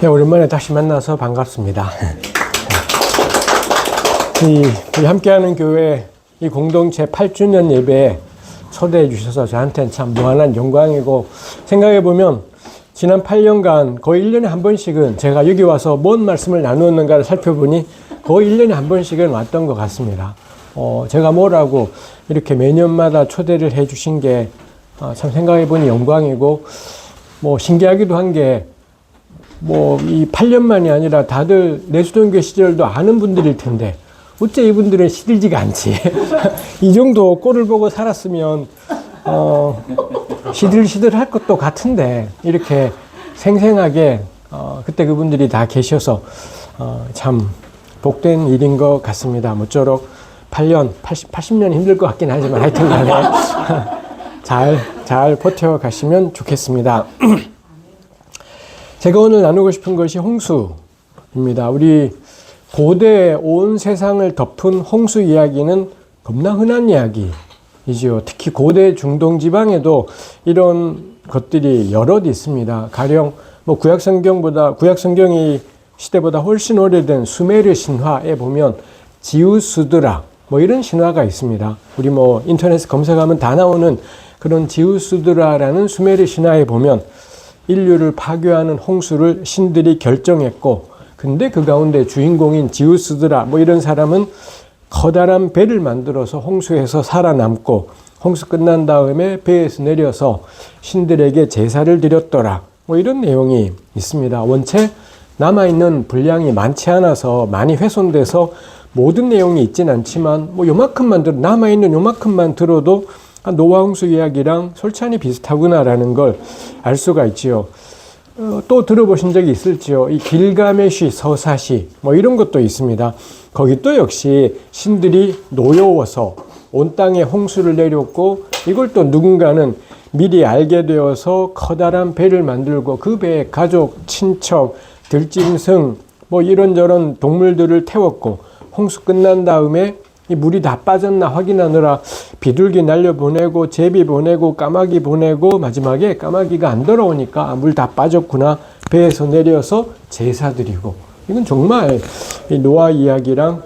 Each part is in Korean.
네, 오랜만에 다시 만나서 반갑습니다. 우리 함께하는 교회 이 공동체 8주년 예배에 초대해 주셔서 저한테는 참 무한한 영광이고, 생각해보면 지난 8년간 거의 1년에 한 번씩은 제가 여기 와서 뭔 말씀을 나누었는가를 살펴보니 거의 1년에 한 번씩은 왔던 것 같습니다. 제가 뭐라고 이렇게 매년마다 초대를 해 주신 게 참 생각해보니 영광이고, 뭐 신기하기도 한 게, 이 8년만이 아니라 다들 내수동교 시절도 아는 분들일 텐데 어째 이분들은 시들지가 않지. 이 정도 꼴을 보고 살았으면 시들시들 할 것도 같은데, 이렇게 생생하게 그때 그분들이 다 계셔서 참 복된 일인 것 같습니다. 모쪼록 8년, 80년 힘들 것 같긴 하지만 하여튼 간에 잘 버텨가시면 좋겠습니다. 제가 오늘 나누고 싶은 것이 홍수입니다. 우리 고대 온 세상을 덮은 홍수 이야기는 겁나 흔한 이야기이지요. 특히 고대 중동 지방에도 이런 것들이 여럿 있습니다. 가령 구약 성경이 시대보다 훨씬 오래된 수메르 신화에 보면 지우스드라 이런 신화가 있습니다. 우리 인터넷에 검색하면 다 나오는 그런 지우스드라라는 수메르 신화에 보면 인류를 파괴하는 홍수를 신들이 결정했고, 근데 그 가운데 주인공인 지우스드라 이런 사람은 커다란 배를 만들어서 홍수에서 살아남고, 홍수 끝난 다음에 배에서 내려서 신들에게 제사를 드렸더라 이런 내용이 있습니다. 원체 남아있는 분량이 많지 않아서 많이 훼손돼서 모든 내용이 있진 않지만 남아있는 요만큼만 들어도 노아 홍수 이야기랑 솔찬히 비슷하구나라는 걸 알 수가 있지요. 또 들어보신 적이 있을지요. 이 길가메시 서사시 이런 것도 있습니다. 거기 또 역시 신들이 노여워서 온 땅에 홍수를 내렸고, 이걸 또 누군가는 미리 알게 되어서 커다란 배를 만들고 그 배에 가족, 친척, 들짐승 이런저런 동물들을 태웠고, 홍수 끝난 다음에 이 물이 다 빠졌나 확인하느라 비둘기 날려보내고 제비 보내고 까마귀 보내고, 마지막에 까마귀가 안 돌아오니까 물 다 빠졌구나, 배에서 내려서 제사드리고. 이건 정말 이 노아 이야기랑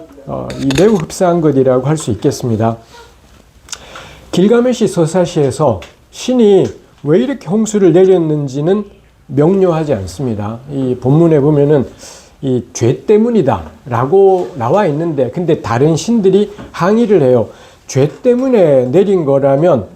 매우 흡사한 것이라고 할 수 있겠습니다. 길가메시 서사시에서 신이 왜 이렇게 홍수를 내렸는지는 명료하지 않습니다. 이 본문에 보면은 이 죄 때문이다 라고 나와 있는데, 근데 다른 신들이 항의를 해요. 죄 때문에 내린 거라면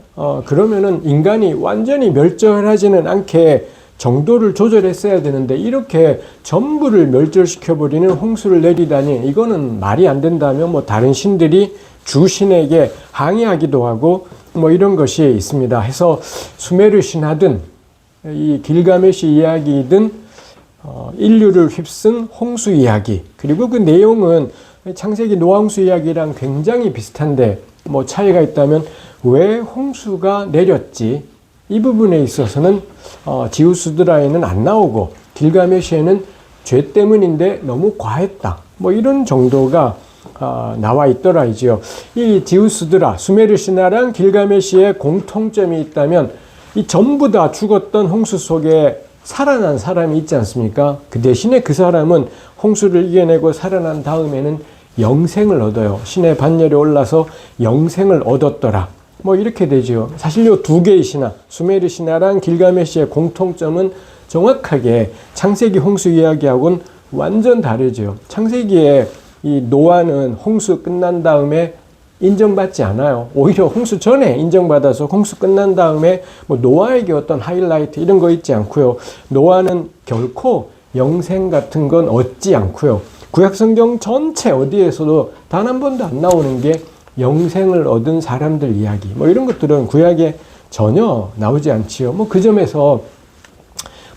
그러면은 인간이 완전히 멸절하지는 않게 정도를 조절했어야 되는데, 이렇게 전부를 멸절시켜버리는 홍수를 내리다니 이거는 말이 안 된다며 다른 신들이 주신에게 항의하기도 하고 이런 것이 있습니다. 해서 수메르 신화든 이 길가메시 이야기든 인류를 휩쓴 홍수 이야기, 그리고 그 내용은 창세기 노아 홍수 이야기랑 굉장히 비슷한데 차이가 있다면 왜 홍수가 내렸지, 이 부분에 있어서는 지우스드라에는 안 나오고 길가메시에는 죄 때문인데 너무 과했다 이런 정도가 나와 있더라지요. 이 지우스드라, 수메르 신화랑 길가메시의 공통점이 있다면 이 전부 다 죽었던 홍수 속에 살아난 사람이 있지 않습니까? 그 대신에 그 사람은 홍수를 이겨내고 살아난 다음에는 영생을 얻어요. 신의 반열에 올라서 영생을 얻었더라 이렇게 되죠. 사실 이 두 개의 신화, 수메르 신화랑 길가메시의 공통점은 정확하게 창세기 홍수 이야기하고는 완전 다르죠. 창세기에 이 노아는 홍수 끝난 다음에 인정받지 않아요. 오히려 홍수 전에 인정받아서 홍수 끝난 다음에 노아에게 어떤 하이라이트 이런 거 있지 않고요. 노아는 결코 영생 같은 건 얻지 않고요. 구약성경 전체 어디에서도 단 한 번도 안 나오는 게 영생을 얻은 사람들 이야기 이런 것들은 구약에 전혀 나오지 않지요. 그 점에서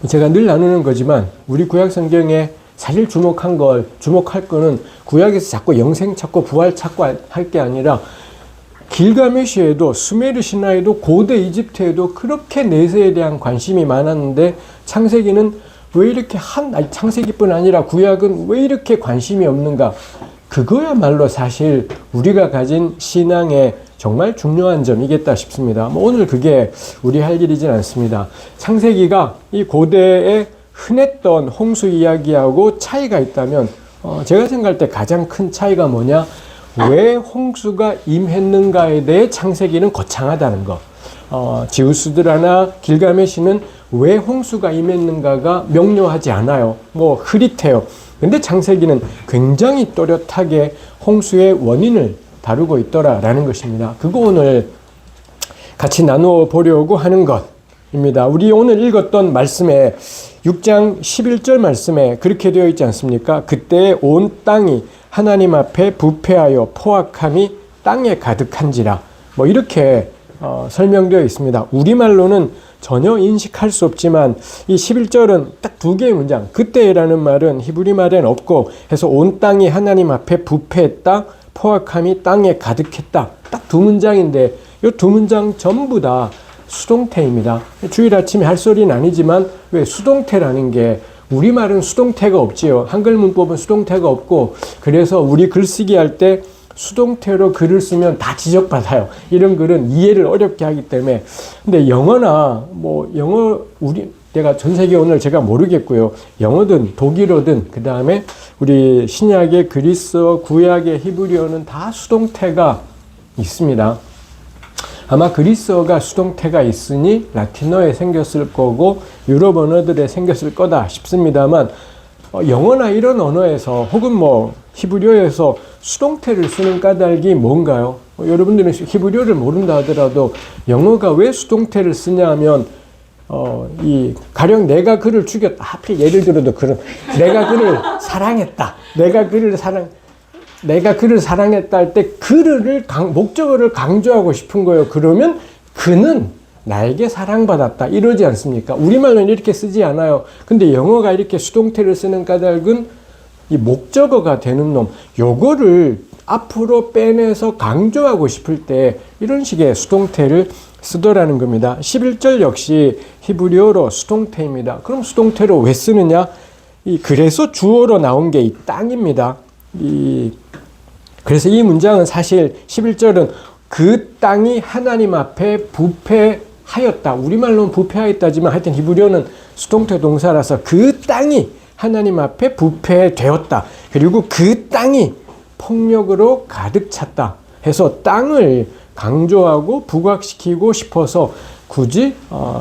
제가 늘 나누는 거지만 우리 구약성경에 사실 주목할 거는 구약에서 자꾸 영생 찾고 부활 찾고 할 게 아니라, 길가메시에도 수메르 신화에도 고대 이집트에도 그렇게 내세에 대한 관심이 많았는데, 창세기는 왜 이렇게 창세기뿐 아니라 구약은 왜 이렇게 관심이 없는가? 그거야말로 사실 우리가 가진 신앙의 정말 중요한 점이겠다 싶습니다. 오늘 그게 우리 할 일이진 않습니다. 창세기가 이 고대의 흔했던 홍수 이야기하고 차이가 있다면 제가 생각할 때 가장 큰 차이가 뭐냐? 왜 홍수가 임했는가에 대해 창세기는 거창하다는 거. 지우스드라나 길가메시는 왜 홍수가 임했는가가 명료하지 않아요. 뭐 흐릿해요. 근데 창세기는 굉장히 또렷하게 홍수의 원인을 다루고 있더라라는 것입니다. 그거 오늘 같이 나누어 보려고 하는 것입니다. 우리 오늘 읽었던 말씀에 6장 11절 말씀에 그렇게 되어 있지 않습니까? 그때 온 땅이 하나님 앞에 부패하여 포악함이 땅에 가득한지라. 뭐 이렇게 설명되어 있습니다. 우리말로는 전혀 인식할 수 없지만 이 11절은 딱 두 개의 문장, 그때라는 말은 히브리 말엔 없고 해서 온 땅이 하나님 앞에 부패했다, 포악함이 땅에 가득했다. 딱 두 문장인데 이 두 문장 전부 다 수동태입니다. 주일 아침에 할 소리는 아니지만 왜 수동태라는 게 우리말은 수동태가 없지요. 한글 문법은 수동태가 없고 그래서 우리 글쓰기 할 때 수동태로 글을 쓰면 다 지적받아요. 이런 글은 이해를 어렵게 하기 때문에. 근데 영어나 뭐 영어 내가 전 세계 오늘 제가 모르겠고요. 영어든 독일어든 그 다음에 우리 신약의 그리스어, 구약의 히브리어는 다 수동태가 있습니다. 아마 그리스어가 수동태가 있으니 라틴어에 생겼을 거고 유럽 언어들에 생겼을 거다 싶습니다만 영어나 이런 언어에서 혹은 뭐 히브리어에서 수동태를 쓰는 까닭이 뭔가요? 여러분들은 히브리어를 모른다 하더라도 영어가 왜 수동태를 쓰냐 하면 가령 내가 그를 죽였다. 하필 예를 들어도 그런 내가 그를 사랑했다. 내가 그를 사랑했다 할 때 그를 목적어를 강조하고 싶은 거예요. 그러면 그는 나에게 사랑받았다. 이러지 않습니까? 우리말로는 이렇게 쓰지 않아요. 근데 영어가 이렇게 수동태를 쓰는 까닭은 이 목적어가 되는 놈, 요거를 앞으로 빼내서 강조하고 싶을 때 이런 식의 수동태를 쓰더라는 겁니다. 11절 역시 히브리어로 수동태입니다. 그럼 수동태로 왜 쓰느냐? 그래서 주어로 나온 게 이 땅입니다. 그래서 이 문장은 사실 11절은 그 땅이 하나님 앞에 부패하였다. 우리말로는 부패하였다지만 하여튼 히브리어는 수동태 동사라서 그 땅이 하나님 앞에 부패되었다. 그리고 그 땅이 폭력으로 가득 찼다. 해서 땅을 강조하고 부각시키고 싶어서 굳이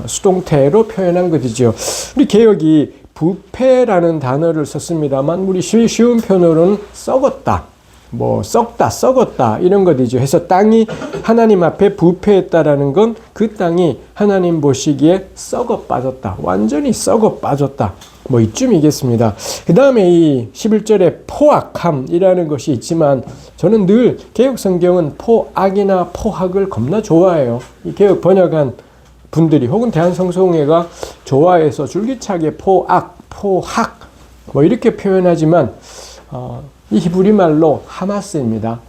수동태로 표현한 것이죠. 우리 개역이 부패라는 단어를 썼습니다만 우리 쉬운 표현으로는 썩었다. 뭐 썩다, 썩었다 이런 것이죠. 해서 땅이 하나님 앞에 부패했다라는 건 그 땅이 하나님 보시기에 썩어 빠졌다. 완전히 썩어 빠졌다. 뭐 이쯤이겠습니다. 그 다음에 이 11절에 포악함이라는 것이 있지만 저는 늘 개역 성경은 포악이나 포학을 겁나 좋아해요. 이 개역 번역한 분들이 혹은 대한성서공회가 좋아해서 줄기차게 포악, 포학 뭐 이렇게 표현하지만 이 히브리 말로 하마스입니다.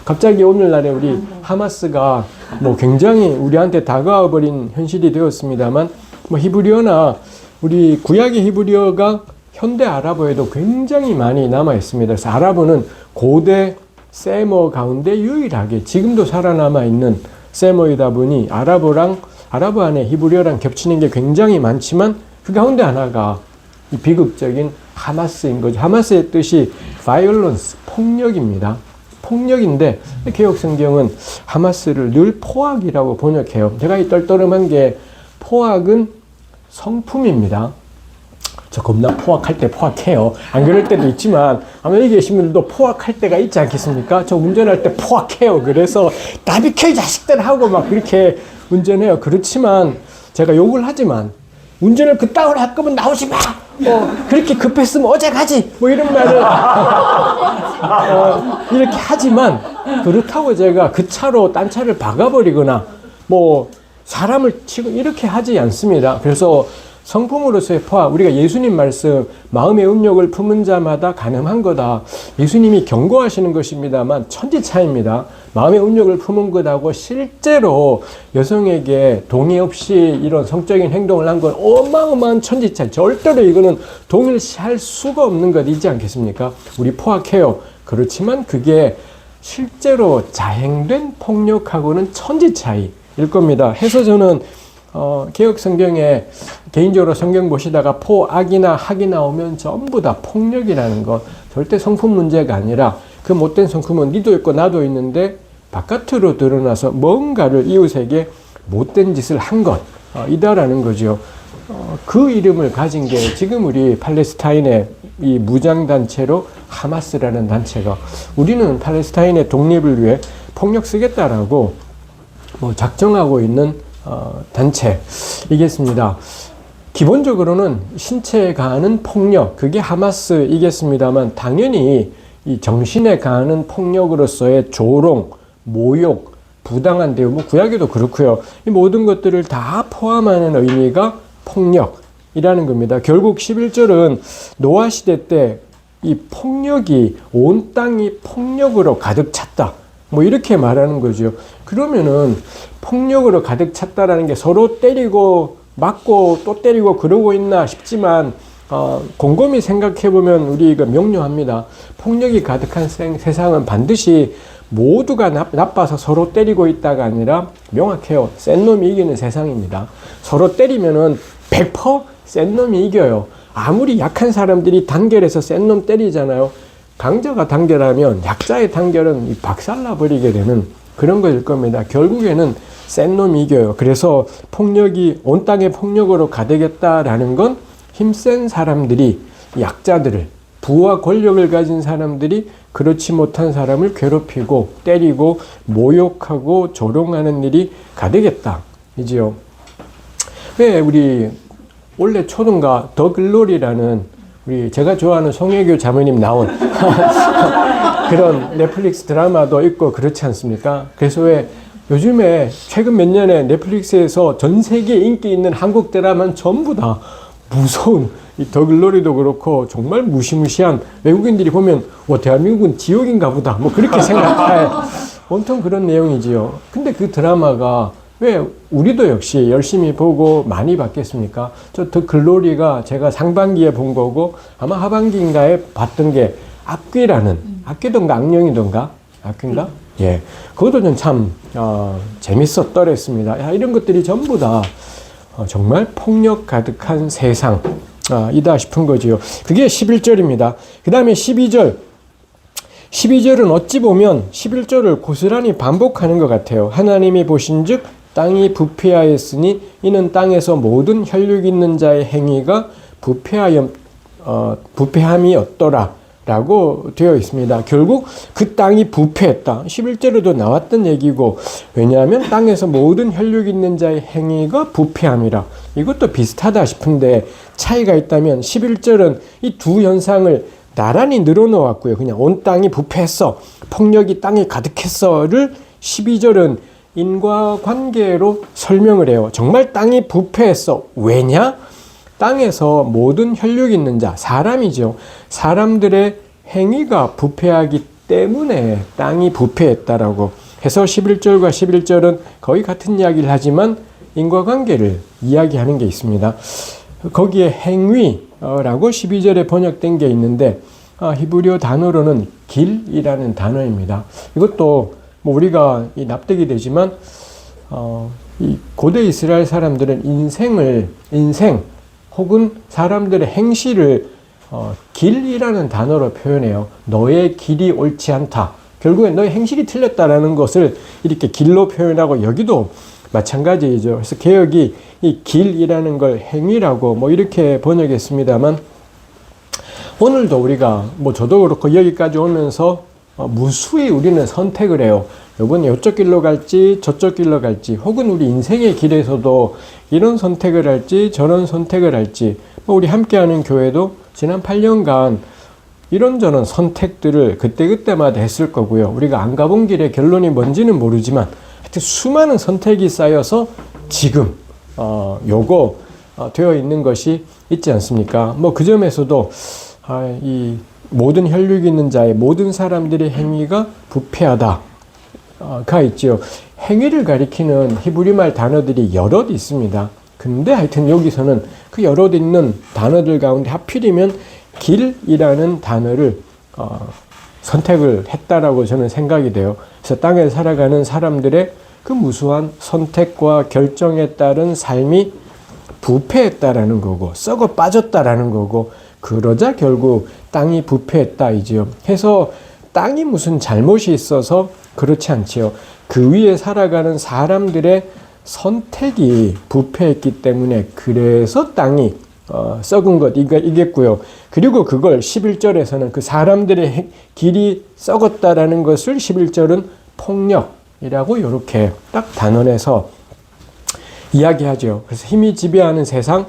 갑자기 오늘날에 우리 하마스가 뭐 굉장히 우리한테 다가와 버린 현실이 되었습니다만 뭐 히브리어나 우리 구약의 히브리어가 현대 아랍어에도 굉장히 많이 남아 있습니다. 그래서 아랍어는 고대 세머 가운데 유일하게 지금도 살아남아 있는 세머이다 보니 아랍어 안에 히브리어랑 겹치는 게 굉장히 많지만 그 가운데 하나가 이 비극적인 하마스인 거죠. 하마스의 뜻이 violence, 폭력입니다. 폭력인데 개역 성경은 하마스를 늘 포악이라고 번역해요. 제가 이 떨떠름한 게 포악은 성품입니다. 저 겁나 포악할 때 포악해요. 안 그럴 때도 있지만 아마 여기 계신 분들도 포악할 때가 있지 않겠습니까? 저 운전할 때 포악해요. 그래서 다 비켜 이 자식들 하고 막 그렇게 운전해요. 그렇지만 제가 욕을 하지만 운전을 그따위로 할 거면 나오지 마! 그렇게 급했으면 어제 가지! 뭐 이런 말을 이렇게 하지만 그렇다고 제가 그 차로 딴 차를 박아버리거나 뭐 사람을 치고 이렇게 하지 않습니다. 그래서 성품으로서의 포악, 우리가 예수님 말씀 마음의 음욕을 품은 자마다 가늠한 거다. 예수님이 경고하시는 것입니다만 천지차입니다. 마음의 음욕을 품은 것하고 실제로 여성에게 동의 없이 이런 성적인 행동을 한 건 어마어마한 천지차. 절대로 이거는 동일시할 수가 없는 것이지 않겠습니까? 우리 포악해요. 그렇지만 그게 실제로 자행된 폭력하고는 천지차이일 겁니다. 해서 저는 개혁 성경에 개인적으로 성경 보시다가 포악이나 학이 나오면 전부 다 폭력이라는 것, 절대 성품 문제가 아니라 그 못된 성품은 니도 있고 나도 있는데 바깥으로 드러나서 뭔가를 이웃에게 못된 짓을 한 것, 이다라는 거죠. 그 이름을 가진 게 지금 우리 팔레스타인의 이 무장단체로 하마스라는 단체가, 우리는 팔레스타인의 독립을 위해 폭력 쓰겠다라고 작정하고 있는 단체이겠습니다. 기본적으로는 신체에 가하는 폭력, 그게 하마스이겠습니다만, 당연히 이 정신에 가하는 폭력으로서의 조롱, 모욕, 부당한 대우, 구약에도 그렇고요. 이 모든 것들을 다 포함하는 의미가 폭력이라는 겁니다. 결국 11절은 노아 시대 때 이 폭력이, 온 땅이 폭력으로 가득 찼다, 이렇게 말하는 거죠. 그러면은 폭력으로 가득 찼다라는 게 서로 때리고 맞고 또 때리고 그러고 있나 싶지만, 곰곰이 생각해보면 우리가 명료합니다. 폭력이 가득한 세상은 반드시 모두가 나빠서 서로 때리고 있다가 아니라 명확해요. 센 놈이 이기는 세상입니다. 서로 때리면은 100% 센 놈이 이겨요. 아무리 약한 사람들이 단결해서 센 놈 때리잖아요. 강자가 단결하면 약자의 단결은 박살나버리게 되는 그런 것일 겁니다. 결국에는 센 놈이 이겨요. 그래서 폭력이 온 땅에 폭력으로 가득했다라는 건 힘센 사람들이 약자들을, 부와 권력을 가진 사람들이 그렇지 못한 사람을 괴롭히고 때리고 모욕하고 조롱하는 일이 가득했다, 이지요. 왜 우리 원래 초등가 더 글로리라는 우리 제가 좋아하는 송혜교 자매님 나온 그런 넷플릭스 드라마도 있고 그렇지 않습니까? 그래서 왜 요즘에 최근 몇 년에 넷플릭스에서 전 세계에 인기 있는 한국 드라마는 전부 다 무서운, 이 더 글로리도 그렇고 정말 무시무시한, 외국인들이 보면 대한민국은 지옥인가 보다 그렇게 생각할 온통 그런 내용이지요. 근데 그 드라마가 왜 우리도 역시 열심히 보고 많이 봤겠습니까? 저 더 글로리가 제가 상반기에 본 거고 아마 하반기인가에 봤던 게 악귀던가 악령이던가 악귀인가? 예, 그것도 참 재밌었더랬습니다. 이런 것들이 전부 다 정말 폭력 가득한 세상 이다 싶은 거지요. 그게 11절입니다. 그 다음에 12절. 12절은 어찌 보면 11절을 고스란히 반복하는 것 같아요. 하나님이 보신즉 땅이 부패하였으니 이는 땅에서 모든 혈육 있는 자의 행위가 부패함이었더라 라고 되어 있습니다. 결국 그 땅이 부패했다. 11절에도 나왔던 얘기고, 왜냐하면 땅에서 모든 혈육 있는 자의 행위가 부패함이라. 이것도 비슷하다 싶은데 차이가 있다면 11절은 이 두 현상을 나란히 늘어놓았고요. 그냥 온 땅이 부패했어, 폭력이 땅에 가득했어를 12절은 인과관계로 설명을 해요. 정말 땅이 부패했어. 왜냐? 땅에서 모든 혈육 있는 자, 사람이죠. 사람들의 행위가 부패하기 때문에 땅이 부패했다라고 해서 11절과 11절은 거의 같은 이야기를 하지만 인과관계를 이야기하는 게 있습니다. 거기에 행위라고 12절에 번역된 게 있는데 히브리어 단어로는 길이라는 단어입니다. 이것도 우리가 납득이 되지만 이 고대 이스라엘 사람들은 인생 혹은 사람들의 행실을 길이라는 단어로 표현해요. 너의 길이 옳지 않다. 결국엔 너의 행실이 틀렸다라는 것을 이렇게 길로 표현하고, 여기도 마찬가지이죠. 그래서 개역이 이 길이라는 걸 행위라고 이렇게 번역했습니다만, 오늘도 우리가 저도 그렇고 여기까지 오면서 무수히 우리는 선택을 해요. 이번 이쪽 길로 갈지 저쪽 길로 갈지, 혹은 우리 인생의 길에서도 이런 선택을 할지 저런 선택을 할지, 우리 함께하는 교회도 지난 8년간 이런저런 선택들을 그때그때마다 했을 거고요. 우리가 안 가본 길의 결론이 뭔지는 모르지만 하여튼 수많은 선택이 쌓여서 지금 요거 되어 있는 것이 있지 않습니까? 그 점에서도 이 모든 혈육이 있는 자의 모든 사람들의 행위가 부패하다 가 있죠. 행위를 가리키는 히브리말 단어들이 여럿 있습니다. 근데 하여튼 여기서는 그 여럿 있는 단어들 가운데 하필이면 길이라는 단어를 선택을 했다라고 저는 생각이 돼요. 그래서 땅에 살아가는 사람들의 그 무수한 선택과 결정에 따른 삶이 부패했다라는 거고 썩어 빠졌다라는 거고 그러자 결국 땅이 부패했다 이지요. 해서 땅이 무슨 잘못이 있어서 그렇지 않지요. 그 위에 살아가는 사람들의 선택이 부패했기 때문에 그래서 땅이 썩은 것 이겠고요. 그리고 그걸 11절에서는 그 사람들의 길이 썩었다라는 것을 11절은 폭력이라고 이렇게 딱 단언해서 이야기하죠. 그래서 힘이 지배하는 세상,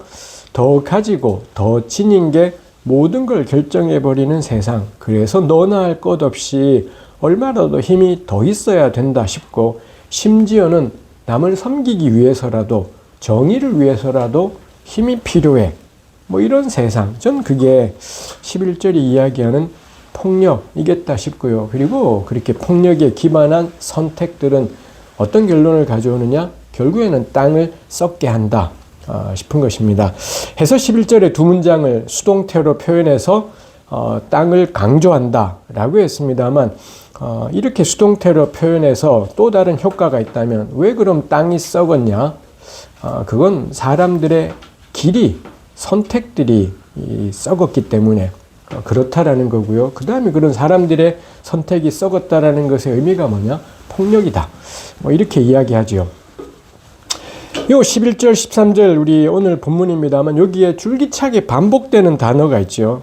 더 가지고 더 지닌 게 모든 걸 결정해버리는 세상. 그래서 너나 할 것 없이 얼마나 더 힘이 더 있어야 된다 싶고 심지어는 남을 섬기기 위해서라도 정의를 위해서라도 힘이 필요해. 뭐 이런 세상. 전 그게 11절이 이야기하는 폭력이겠다 싶고요. 그리고 그렇게 폭력에 기반한 선택들은 어떤 결론을 가져오느냐? 결국에는 땅을 썩게 한다 싶은 것입니다. 해서 11절의 두 문장을 수동태로 표현해서 땅을 강조한다 라고 했습니다만 이렇게 수동태로 표현해서 또 다른 효과가 있다면 왜 그럼 땅이 썩었냐? 그건 사람들의 길이 선택들이 썩었기 때문에 그렇다라는 거고요. 그 다음에 그런 사람들의 선택이 썩었다라는 것의 의미가 뭐냐? 폭력이다. 뭐 이렇게 이야기하지요. 요 11절, 13절 우리 오늘 본문입니다만 여기에 줄기차게 반복되는 단어가 있죠.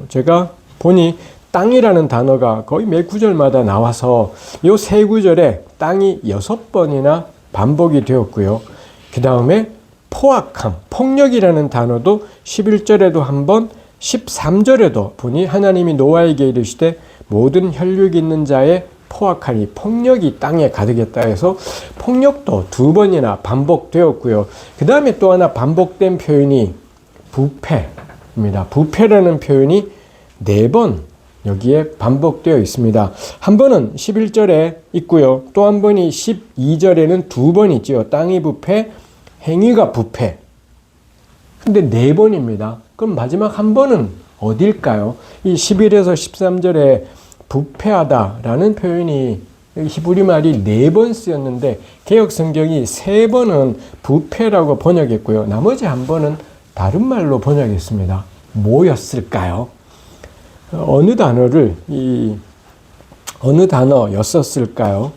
제가 보니 땅이라는 단어가 거의 매 구절마다 나와서 요 세 구절에 땅이 6번이나 반복이 되었고요. 그 다음에 포악함, 폭력이라는 단어도 11절에도 한 번, 13절에도 보니 하나님이 노아에게 이르시되 모든 혈육 있는 자의 포악하니 폭력이 땅에 가득했다 해서 폭력도 2번이나 반복되었고요. 그 다음에 또 하나 반복된 표현이 부패입니다. 부패라는 표현이 4번 여기에 반복되어 있습니다. 한 번은 11절에 있고요. 또 한 번이 12절에는 2번 있죠. 땅이 부패, 행위가 부패. 근데 4번입니다. 그럼 마지막 한 번은 어딜까요? 이 11에서 13절에 부패하다라는 표현이 히브리 말이 4번 쓰였는데 개역성경이 3번은 부패라고 번역했고요. 나머지 한 번은 다른 말로 번역했습니다. 뭐였을까요? 어느 단어였었을까요?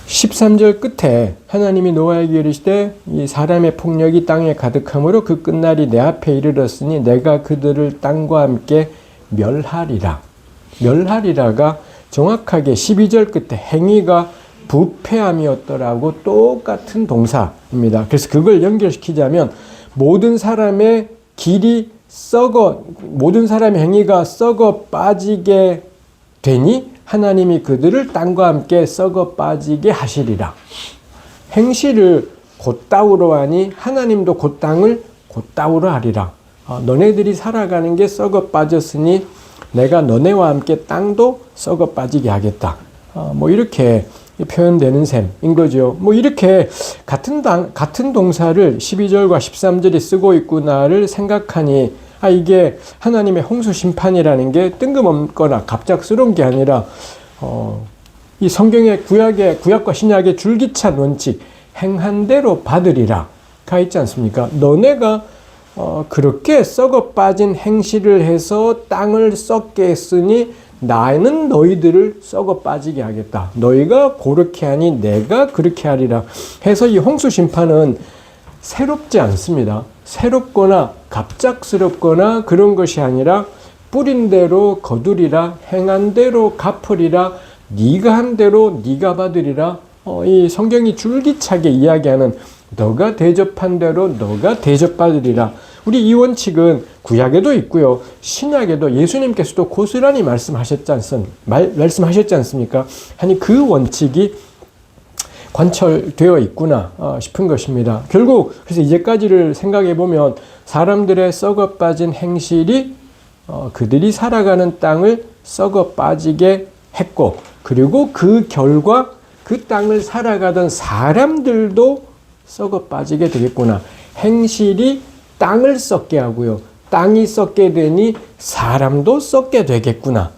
13절 끝에 하나님이 노아에게 이르시되 이 사람의 폭력이 땅에 가득함으로 그 끝날이 내 앞에 이르렀으니 내가 그들을 땅과 함께 멸하리라. 멸하리라가 정확하게 12절 끝에 행위가 부패함이었더라고 똑같은 동사입니다. 그래서 그걸 연결시키자면 모든 사람의 행위가 썩어 빠지게 되니 하나님이 그들을 땅과 함께 썩어 빠지게 하시리라. 행실을 곧다우로 하니 하나님도 그 땅을 곧다우로 하리라. 너네들이 살아가는 게 썩어 빠졌으니 내가 너네와 함께 땅도 썩어 빠지게 하겠다. 뭐 이렇게 표현되는 셈인 거죠. 뭐 이렇게 같은 동사를 12절과 13절이 쓰고 있구나를 생각하니 이게 하나님의 홍수 심판이라는 게 뜬금없거나 갑작스러운 게 아니라 이 성경의 구약과 신약의 줄기찬 원칙 행한 대로 받으리라 가 있지 않습니까? 너네가 그렇게 썩어 빠진 행실을 해서 땅을 썩게 했으니 나는 너희들을 썩어 빠지게 하겠다. 너희가 그렇게 하니 내가 그렇게 하리라 해서 이 홍수 심판은 새롭지 않습니다. 새롭거나 갑작스럽거나 그런 것이 아니라 뿌린 대로 거두리라, 행한 대로 갚으리라, 네가 한 대로 네가 받으리라. 이 성경이 줄기차게 이야기하는 너가 대접한 대로 너가 대접받으리라. 우리 이 원칙은 구약에도 있고요. 신약에도 예수님께서도 고스란히 말씀하셨지 않습니까? 아니 그 원칙이 관철되어 있구나 싶은 것입니다. 결국 그래서 이제까지를 생각해 보면 사람들의 썩어 빠진 행실이 그들이 살아가는 땅을 썩어 빠지게 했고 그리고 그 결과 그 땅을 살아가던 사람들도 썩어 빠지게 되겠구나. 행실이 땅을 썩게 하고요. 땅이 썩게 되니 사람도 썩게 되겠구나.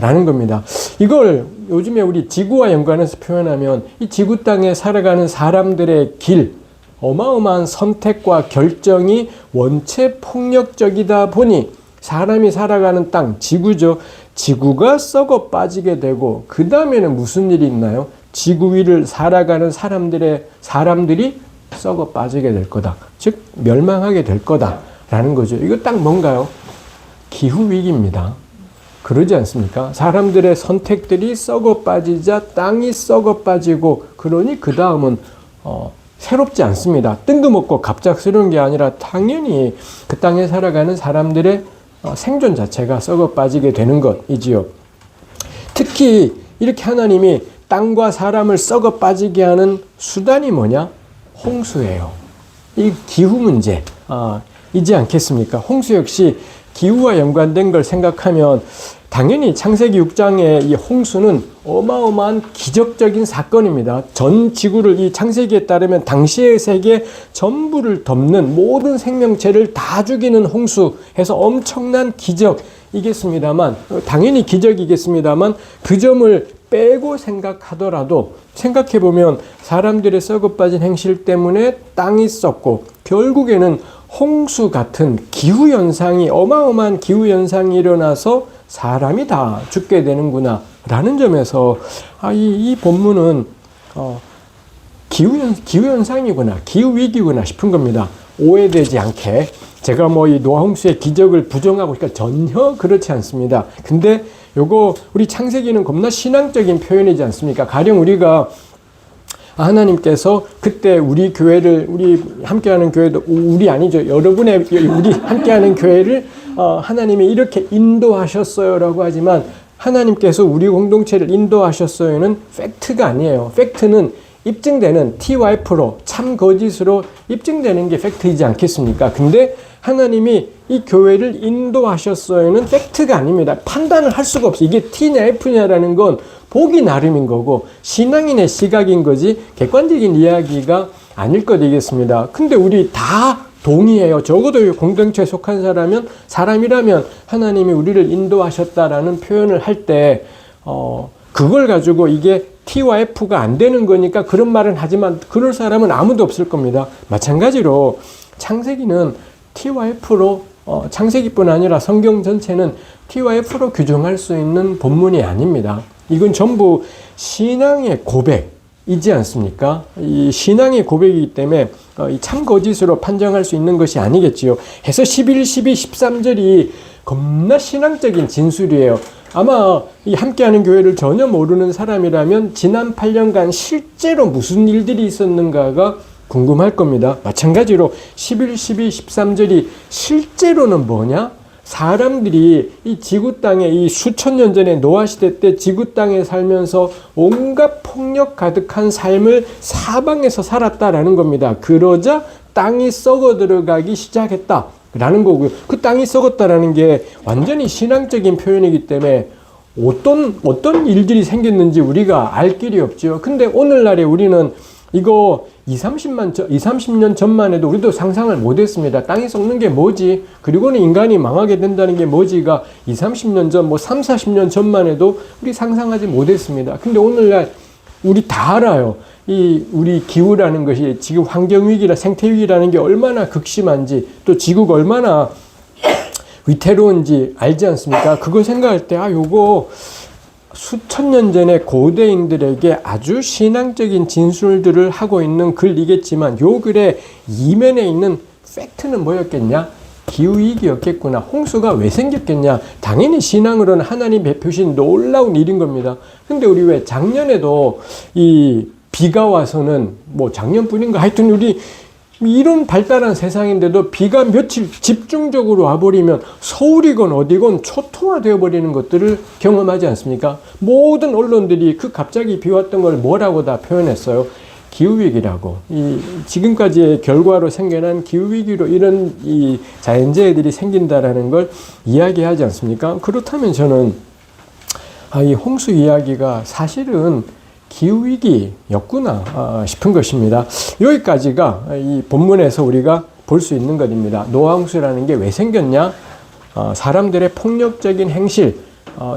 라는 겁니다. 이걸 요즘에 우리 지구와 연관해서 표현하면 이 지구 땅에 살아가는 사람들의 길, 어마어마한 선택과 결정이 원체 폭력적이다 보니 사람이 살아가는 땅, 지구죠. 지구가 썩어 빠지게 되고 그 다음에는 무슨 일이 있나요? 지구 위를 살아가는 사람들이 썩어 빠지게 될 거다. 즉 멸망하게 될 거다라는 거죠. 이거 딱 뭔가요? 기후 위기입니다. 그러지 않습니까? 사람들의 선택들이 썩어 빠지자 땅이 썩어 빠지고 그러니 그 다음은 새롭지 않습니다. 뜬금없고 갑작스러운 게 아니라 당연히 그 땅에 살아가는 사람들의 생존 자체가 썩어 빠지게 되는 것이지요. 특히 이렇게 하나님이 땅과 사람을 썩어 빠지게 하는 수단이 뭐냐? 홍수예요. 이 기후 문제 이지 않겠습니까? 홍수 역시 기후와 연관된 걸 생각하면 당연히 창세기 6장의 이 홍수는 어마어마한 기적적인 사건입니다. 전 지구를 이 창세기에 따르면 당시의 세계 전부를 덮는 모든 생명체를 다 죽이는 홍수해서 엄청난 기적이겠습니다만 당연히 기적이겠습니다만 그 점을 빼고 생각하더라도 생각해보면 사람들의 썩어 빠진 행실 때문에 땅이 썩고 결국에는 홍수 같은 기후현상이 어마어마한 기후현상이 일어나서 사람이 다 죽게 되는구나 라는 점에서 이 본문은 기후현상이구나 기후위기구나 싶은 겁니다. 오해되지 않게 제가 뭐 이 노아홍수의 기적을 부정하고 있으니까 전혀 그렇지 않습니다. 근데 요거 우리 창세기는 겁나 신앙적인 표현이지 않습니까? 가령 우리가 하나님께서 그때 우리 교회를 우리 함께하는 교회도 우리 아니죠. 여러분의 우리 함께하는 교회를 하나님이 이렇게 인도하셨어요라고 하지만 하나님께서 우리 공동체를 인도하셨어요는 팩트가 아니에요. 팩트는 입증되는 TYF로 참 거짓으로 입증되는 게 팩트이지 않겠습니까? 근데 하나님이 이 교회를 인도하셨어요는 팩트가 아닙니다. 판단을 할 수가 없어요. 이게 T냐 F냐라는 건 보기 나름인 거고 신앙인의 시각인 거지 객관적인 이야기가 아닐 것이겠습니다. 근데 우리 다 동의해요. 적어도 공동체에 속한 사람이라면 하나님이 우리를 인도하셨다라는 표현을 할 때 그걸 가지고 이게 T와 F가 안 되는 거니까 그런 말은 하지만 그럴 사람은 아무도 없을 겁니다. 마찬가지로 창세기는 T와 F로 창세기뿐 아니라 성경 전체는 T와 F로 규정할 수 있는 본문이 아닙니다. 이건 전부 신앙의 고백이지 않습니까? 이 신앙의 고백이기 때문에 참 거짓으로 판정할 수 있는 것이 아니겠지요. 해서 11, 12, 13절이 겁나 신앙적인 진술이에요. 아마 이 함께하는 교회를 전혀 모르는 사람이라면 지난 8년간 실제로 무슨 일들이 있었는가가 궁금할 겁니다. 마찬가지로 11, 12, 13절이 실제로는 뭐냐? 사람들이 이 지구 땅에 이 수천 년 전에 노아 시대 때 지구 땅에 살면서 온갖 폭력 가득한 삶을 사방에서 살았다라는 겁니다. 그러자 땅이 썩어 들어가기 시작했다라는 거고요. 그 땅이 썩었다라는 게 완전히 신앙적인 표현이기 때문에 어떤 일들이 생겼는지 우리가 알 길이 없죠. 근데 오늘날에 우리는 이거 30년 전만 해도 우리도 상상을 못했습니다. 땅이 썩는 게 뭐지? 그리고는 인간이 망하게 된다는 게 뭐지가 30년 전, 40년 전만 해도 우리 상상하지 못했습니다. 근데 오늘날 우리 다 알아요. 우리 기후라는 것이 지금 환경위기라 생태위기라는 게 얼마나 극심한지 또 지구가 얼마나 위태로운지 알지 않습니까? 그거 생각할 때 요거 수천 년 전에 고대인들에게 아주 신앙적인 진술들을 하고 있는 글이겠지만 요 글의 이면에 있는 팩트는 뭐였겠냐? 기후위기였겠구나. 홍수가 왜 생겼겠냐? 당연히 신앙으로는 하나님 베푸신 놀라운 일인 겁니다. 근데 우리 왜 작년에도 이 비가 와서는 작년뿐인가 하여튼 우리 이런 발달한 세상인데도 비가 며칠 집중적으로 와버리면 서울이건 어디건 초토화되어 버리는 것들을 경험하지 않습니까? 모든 언론들이 그 갑자기 비 왔던 걸 뭐라고 다 표현했어요? 기후위기라고. 지금까지의 결과로 생겨난 기후위기로 이런 이 자연재해들이 생긴다라는 걸 이야기하지 않습니까? 그렇다면 저는 이 홍수 이야기가 사실은 기후위기였구나 싶은 것입니다. 여기까지가 이 본문에서 우리가 볼 수 있는 것입니다. 노아홍수라는 게 왜 생겼냐? 사람들의 폭력적인 행실,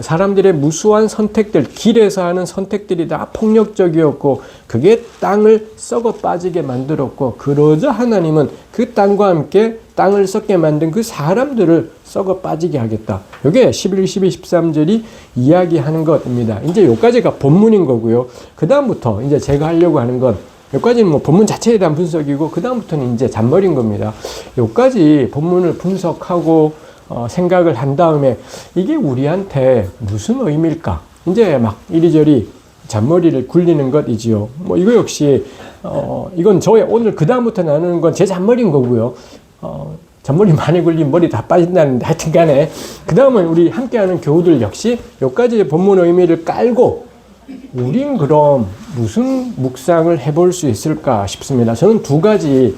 사람들의 무수한 선택들, 길에서 하는 선택들이 다 폭력적이었고 그게 땅을 썩어 빠지게 만들었고 그러자 하나님은 그 땅과 함께 땅을 썩게 만든 그 사람들을 썩어 빠지게 하겠다. 이게 11, 12, 13절이 이야기하는 것입니다. 이제 여기까지가 본문인 거고요. 그 다음부터 이제 제가 하려고 하는 건 여기까지는 뭐 본문 자체에 대한 분석이고 그 다음부터는 이제 잔머리인 겁니다. 여기까지 본문을 분석하고 생각을 한 다음에 이게 우리한테 무슨 의미일까? 이제 막 이리저리 잔머리를 굴리는 것이지요. 뭐 이거 역시 이건 저의 오늘 그 다음부터 나누는 건 제 잔머리인 거고요. 잔머리 많이 굴리면 머리 다 빠진다는데 하여튼 간에 그 다음은 우리 함께하는 교우들 역시 여기까지 본문 의미를 깔고 우린 그럼 무슨 묵상을 해볼 수 있을까 싶습니다. 저는 두 가지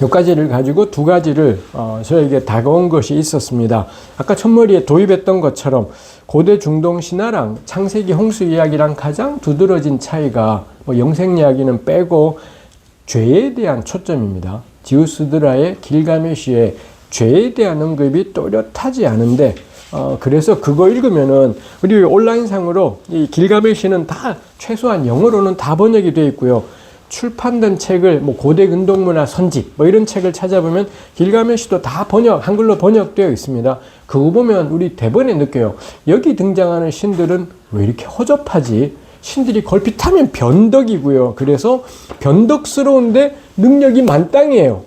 여기까지를 가지고 두 가지를 저에게 다가온 것이 있었습니다. 아까 첫머리에 도입했던 것처럼 고대 중동 신화랑 창세기 홍수 이야기랑 가장 두드러진 차이가 뭐 영생 이야기는 빼고 죄에 대한 초점입니다. 지우스드라의 길가메시의 죄에 대한 언급이 또렷하지 않은데 그래서 그거 읽으면은 우리 온라인상으로 이 길가메시는 다 최소한 영어로는 다 번역이 되어 있고요. 출판된 책을 뭐 고대 근동문화 선집 뭐 이런 책을 찾아보면 길가메시도 다 한글로 번역되어 있습니다. 그거 보면 우리 대번에 느껴요. 여기 등장하는 신들은 왜 이렇게 허접하지? 신들이 걸핏하면 변덕이고요. 그래서 변덕스러운데 능력이 만땅이에요.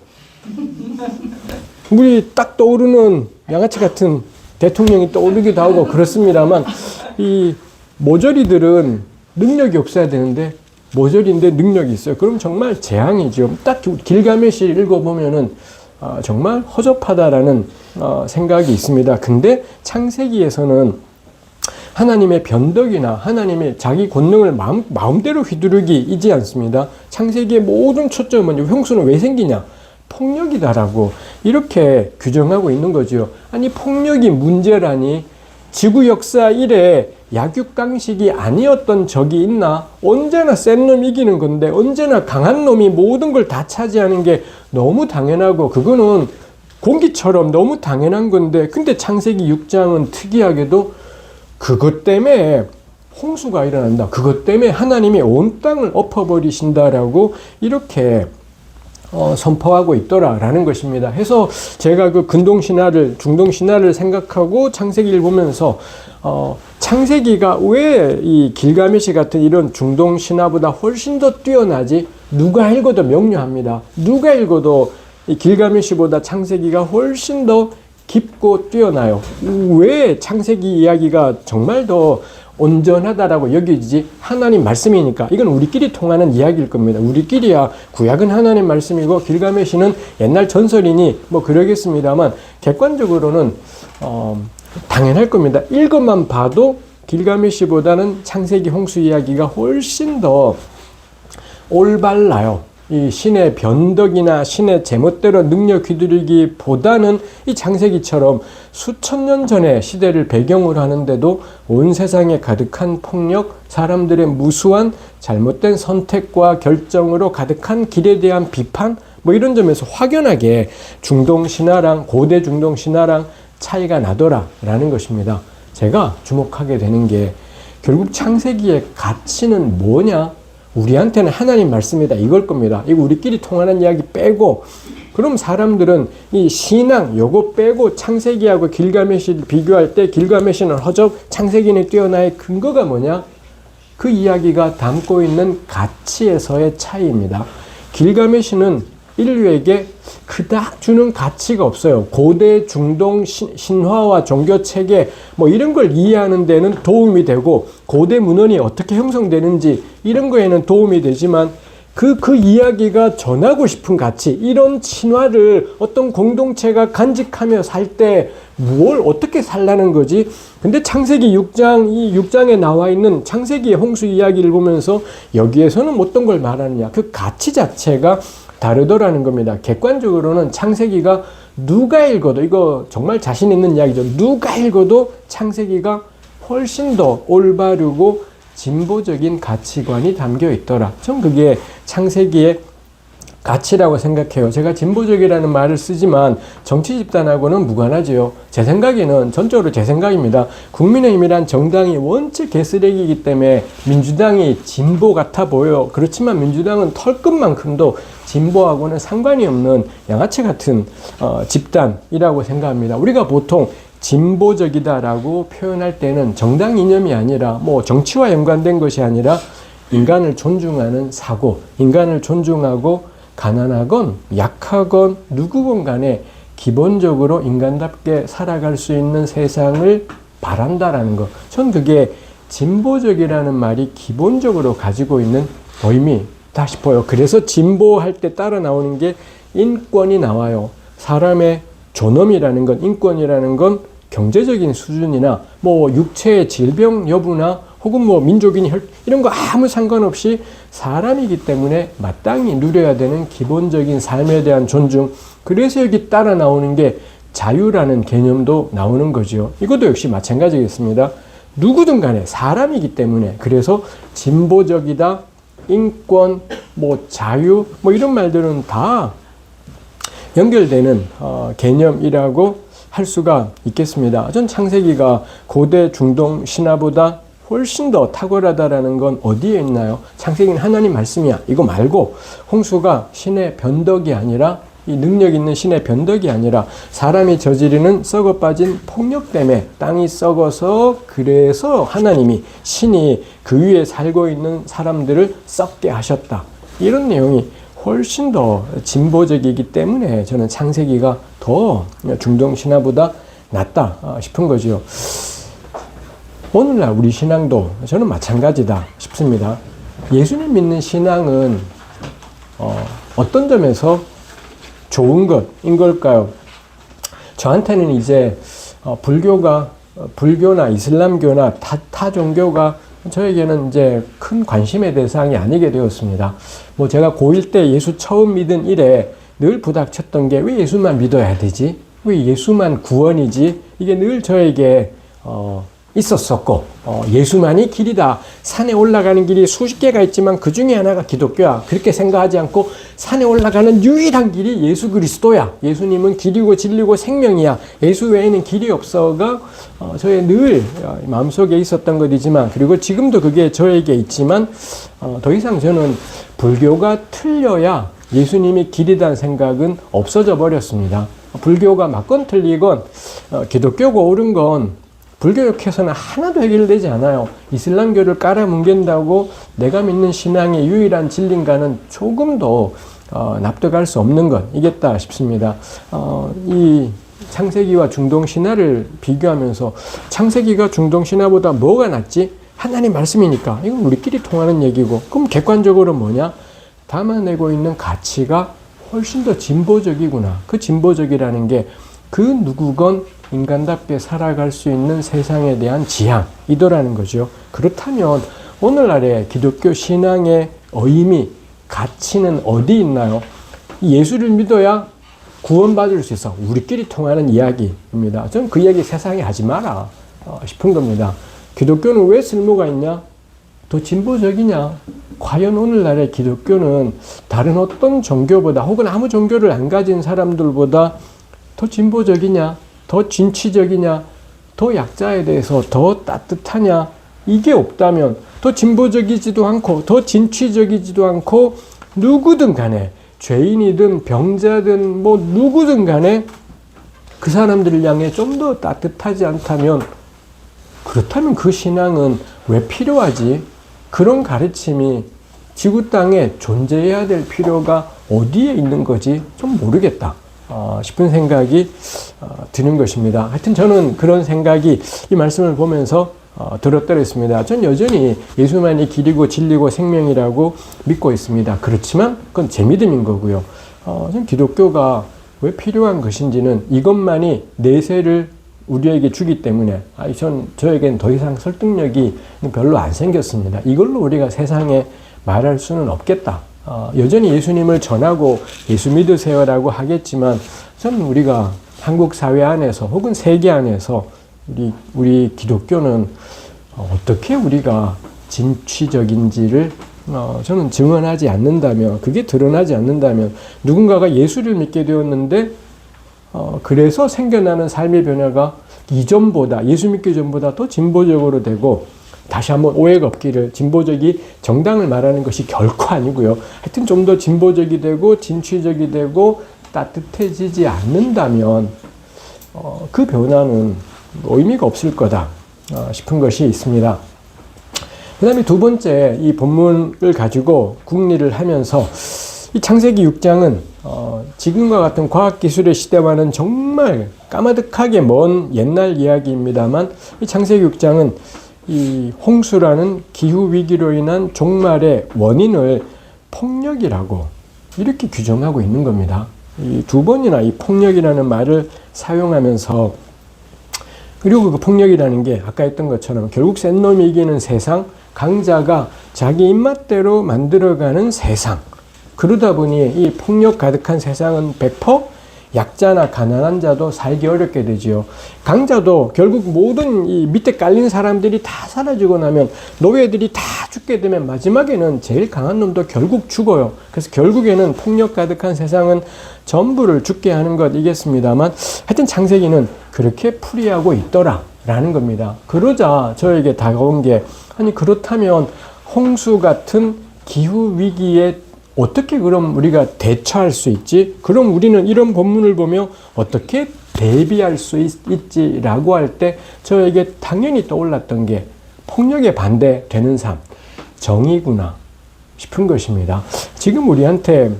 우리 딱 떠오르는 양아치 같은 대통령이 떠오르기도 하고 그렇습니다만 이 모조리들은 능력이 없어야 되는데 모조리인데 능력이 있어요. 그럼 정말 재앙이죠. 딱 길가메시를 읽어보면은 정말 허접하다라는 생각이 있습니다. 근데 창세기에서는 하나님의 변덕이나 하나님의 자기 권능을 마음대로 휘두르기이지 않습니다. 창세기의 모든 초점은 홍수는 왜 생기냐? 폭력이다라고 이렇게 규정하고 있는 거죠. 아니 폭력이 문제라니 지구 역사 이래 약육강식이 아니었던 적이 있나? 언제나 센 놈이 이기는 건데 언제나 강한 놈이 모든 걸 다 차지하는 게 너무 당연하고 그거는 공기처럼 너무 당연한 건데 근데 창세기 6장은 특이하게도 그것 때문에 홍수가 일어난다. 그것 때문에 하나님이 온 땅을 엎어버리신다라고 이렇게 선포하고 있더라라는 것입니다. 해서 제가 그 근동신화를 중동신화를 생각하고 창세기를 보면서 창세기가 왜 이 길가메시 같은 이런 중동신화보다 훨씬 더 뛰어나지? 누가 읽어도 명료합니다. 누가 읽어도 이 길가메시보다 창세기가 훨씬 더 깊고 뛰어나요. 왜 창세기 이야기가 정말 더 온전하다라고 여기지? 하나님 말씀이니까. 이건 우리끼리 통하는 이야기일 겁니다. 우리끼리야 구약은 하나님 말씀이고 길가메시는 옛날 전설이니 뭐 그러겠습니다만 객관적으로는 당연할 겁니다. 읽어만 봐도 길가메시보다는 창세기 홍수 이야기가 훨씬 더 올바라요. 이 신의 변덕이나 신의 제멋대로 능력 휘두르기보다는 이 창세기처럼 수천 년 전의 시대를 배경으로 하는데도 온 세상에 가득한 폭력, 사람들의 무수한 잘못된 선택과 결정으로 가득한 길에 대한 비판, 뭐 이런 점에서 확연하게 중동 신화랑 고대 중동 신화랑 차이가 나더라라는 것입니다. 제가 주목하게 되는 게 결국 창세기의 가치는 뭐냐? 우리한테는 하나님 말씀이다 이걸 겁니다. 이거 우리끼리 통하는 이야기 빼고 그럼 사람들은 이 신앙 요거 빼고 창세기하고 길가메시를 비교할 때 길가메시는 허접 창세기는 뛰어나의 근거가 뭐냐? 그 이야기가 담고 있는 가치에서의 차이입니다. 길가메시는 인류에게 그닥 주는 가치가 없어요. 고대 중동 신화와 종교체계 뭐 이런 걸 이해하는 데는 도움이 되고 고대 문헌이 어떻게 형성되는지 이런 거에는 도움이 되지만 그 이야기가 전하고 싶은 가치 이런 신화를 어떤 공동체가 간직하며 살 때 뭘 어떻게 살라는 거지? 근데 창세기 6장 이 6장에 나와 있는 창세기의 홍수 이야기를 보면서 여기에서는 어떤 걸 말하느냐? 그 가치 자체가 다르더라는 겁니다. 객관적으로는 창세기가 누가 읽어도 이거 정말 자신 있는 이야기죠. 누가 읽어도 창세기가 훨씬 더 올바르고 진보적인 가치관이 담겨 있더라. 전 그게 창세기의 가치라고 생각해요. 제가 진보적이라는 말을 쓰지만 정치 집단하고는 무관하지요. 제 생각에는 전적으로 제 생각입니다. 국민의힘이란 정당이 원체 개쓰레기이기 때문에 민주당이 진보 같아 보여요. 그렇지만 민주당은 털끝만큼도 진보하고는 상관이 없는 양아치 같은 집단이라고 생각합니다. 우리가 보통 진보적이다라고 표현할 때는 정당 이념이 아니라 뭐 정치와 연관된 것이 아니라 인간을 존중하는 사고, 인간을 존중하고 가난하건 약하건 누구건 간에 기본적으로 인간답게 살아갈 수 있는 세상을 바란다라는 것. 전 그게 진보적이라는 말이 기본적으로 가지고 있는 의미다 싶어요. 그래서 진보할 때 따라 나오는 게 인권이 나와요. 사람의 존엄이라는 건, 인권이라는 건 경제적인 수준이나 뭐 육체의 질병 여부나 혹은 뭐 민족이니 이런 거 아무 상관없이 사람이기 때문에 마땅히 누려야 되는 기본적인 삶에 대한 존중. 그래서 여기 따라 나오는 게 자유라는 개념도 나오는 거죠. 이것도 역시 마찬가지겠습니다. 누구든 간에 사람이기 때문에, 그래서 진보적이다, 인권, 뭐 자유, 뭐 이런 말들은 다 연결되는 개념이라고 할 수가 있겠습니다. 전 창세기가 고대 중동 신화보다 훨씬 더 탁월하다라는 건 어디에 있나요? 창세기는 하나님 말씀이야. 이거 말고 홍수가 신의 변덕이 아니라, 이 능력 있는 신의 변덕이 아니라 사람이 저지르는 썩어 빠진 폭력 때문에 땅이 썩어서, 그래서 하나님이, 신이 그 위에 살고 있는 사람들을 썩게 하셨다. 이런 내용이 훨씬 더 진보적이기 때문에 저는 창세기가 더 중동 신화보다 낫다 싶은 거죠. 오늘날 우리 신앙도 저는 마찬가지다 싶습니다. 예수님 믿는 신앙은 어떤 점에서 좋은 것인 걸까요? 저한테는 이제 불교나 이슬람교나 타 종교가 저에게는 이제 큰 관심의 대상이 아니게 되었습니다. 뭐 제가 고1 때 예수 처음 믿은 이래 늘 부닥쳤던 게, 왜 예수만 믿어야 되지? 왜 예수만 구원이지? 이게 늘 저에게 있었었고, 예수만이 길이다. 산에 올라가는 길이 수십 개가 있지만 그 중에 하나가 기독교야. 그렇게 생각하지 않고 산에 올라가는 유일한 길이 예수 그리스도야. 예수님은 길이고 진리고 생명이야. 예수 외에는 길이 없어가 저의 늘 마음속에 있었던 것이지만, 그리고 지금도 그게 저에게 있지만, 더 이상 저는 불교가 틀려야 예수님이 길이라는 생각은 없어져 버렸습니다. 불교가 맞건 틀리건 기독교가 옳은 건 불교역해서는 하나도 해결되지 않아요. 이슬람교를 깔아뭉갠다고 내가 믿는 신앙의 유일한 진리인가는 조금도 납득할 수 없는 것이겠다 싶습니다. 이 창세기와 중동신화를 비교하면서 창세기가 중동신화보다 뭐가 낫지? 하나님 말씀이니까 이건 우리끼리 통하는 얘기고, 그럼 객관적으로 뭐냐? 담아내고 있는 가치가 훨씬 더 진보적이구나. 그 진보적이라는 게 그 누구건 인간답게 살아갈 수 있는 세상에 대한 지향이더라는 거죠. 그렇다면 오늘날의 기독교 신앙의 의미, 가치는 어디 있나요? 예수를 믿어야 구원받을 수 있어. 우리끼리 통하는 이야기입니다. 저는 그 이야기 세상에 하지 마라 싶은 겁니다. 기독교는 왜 쓸모가 있냐? 더 진보적이냐? 과연 오늘날의 기독교는 다른 어떤 종교보다, 혹은 아무 종교를 안 가진 사람들보다 더 진보적이냐? 더 진취적이냐? 더 약자에 대해서 더 따뜻하냐? 이게 없다면 더 진보적이지도 않고 더 진취적이지도 않고, 누구든 간에 죄인이든 병자든 뭐 누구든 간에 그 사람들을 향해 좀 더 따뜻하지 않다면, 그렇다면 그 신앙은 왜 필요하지? 그런 가르침이 지구 땅에 존재해야 될 필요가 어디에 있는 거지? 좀 모르겠다 싶은 생각이 드는 것입니다. 하여튼 저는 그런 생각이 이 말씀을 보면서 들었더랬습니다. 전 여전히 예수만이 길이고 진리고 생명이라고 믿고 있습니다. 그렇지만 그건 제 믿음인 거고요. 전 기독교가 왜 필요한 것인지는 이것만이 내세를 우리에게 주기 때문에 저에겐 더 이상 설득력이 별로 안 생겼습니다. 이걸로 우리가 세상에 말할 수는 없겠다. 여전히 예수님을 전하고 예수 믿으세요라고 하겠지만, 저는 우리가 한국 사회 안에서 혹은 세계 안에서 우리 기독교는 어떻게 우리가 진취적인지를 저는 증언하지 않는다면, 그게 드러나지 않는다면, 누군가가 예수를 믿게 되었는데 그래서 생겨나는 삶의 변화가 이전보다, 예수 믿기 전보다 더 진보적으로 되고, 다시 한번 오해가 없기를, 진보적이 정당을 말하는 것이 결코 아니고요. 하여튼 좀 더 진보적이 되고 진취적이 되고 따뜻해지지 않는다면 그 변화는 의미가 없을 거다 싶은 것이 있습니다. 그 다음에 두 번째, 이 본문을 가지고 궁리를 하면서 이 창세기 6장은 지금과 같은 과학기술의 시대와는 정말 까마득하게 먼 옛날 이야기입니다만, 이 창세기 6장은 이 홍수라는 기후위기로 인한 종말의 원인을 폭력이라고 이렇게 규정하고 있는 겁니다. 이 두 번이나 이 폭력이라는 말을 사용하면서, 그리고 그 폭력이라는 게 아까 했던 것처럼 결국 센 놈이 이기는 세상, 강자가 자기 입맛대로 만들어가는 세상, 그러다 보니 이 폭력 가득한 세상은 100% 약자나 가난한 자도 살기 어렵게 되지요. 강자도 결국 모든 이 밑에 깔린 사람들이 다 사라지고 나면, 노예들이 다 죽게 되면 마지막에는 제일 강한 놈도 결국 죽어요. 그래서 결국에는 폭력 가득한 세상은 전부를 죽게 하는 것이겠습니다만, 하여튼 창세기는 그렇게 풀이하고 있더라 라는 겁니다. 그러자 저에게 다가온 게, 아니 그렇다면 홍수 같은 기후위기에 어떻게 그럼 우리가 대처할 수 있지? 그럼 우리는 이런 본문을 보며 어떻게 대비할 수 있지라고 할 때 저에게 당연히 떠올랐던 게 폭력에 반대되는 삶, 정의구나 싶은 것입니다. 지금 우리한테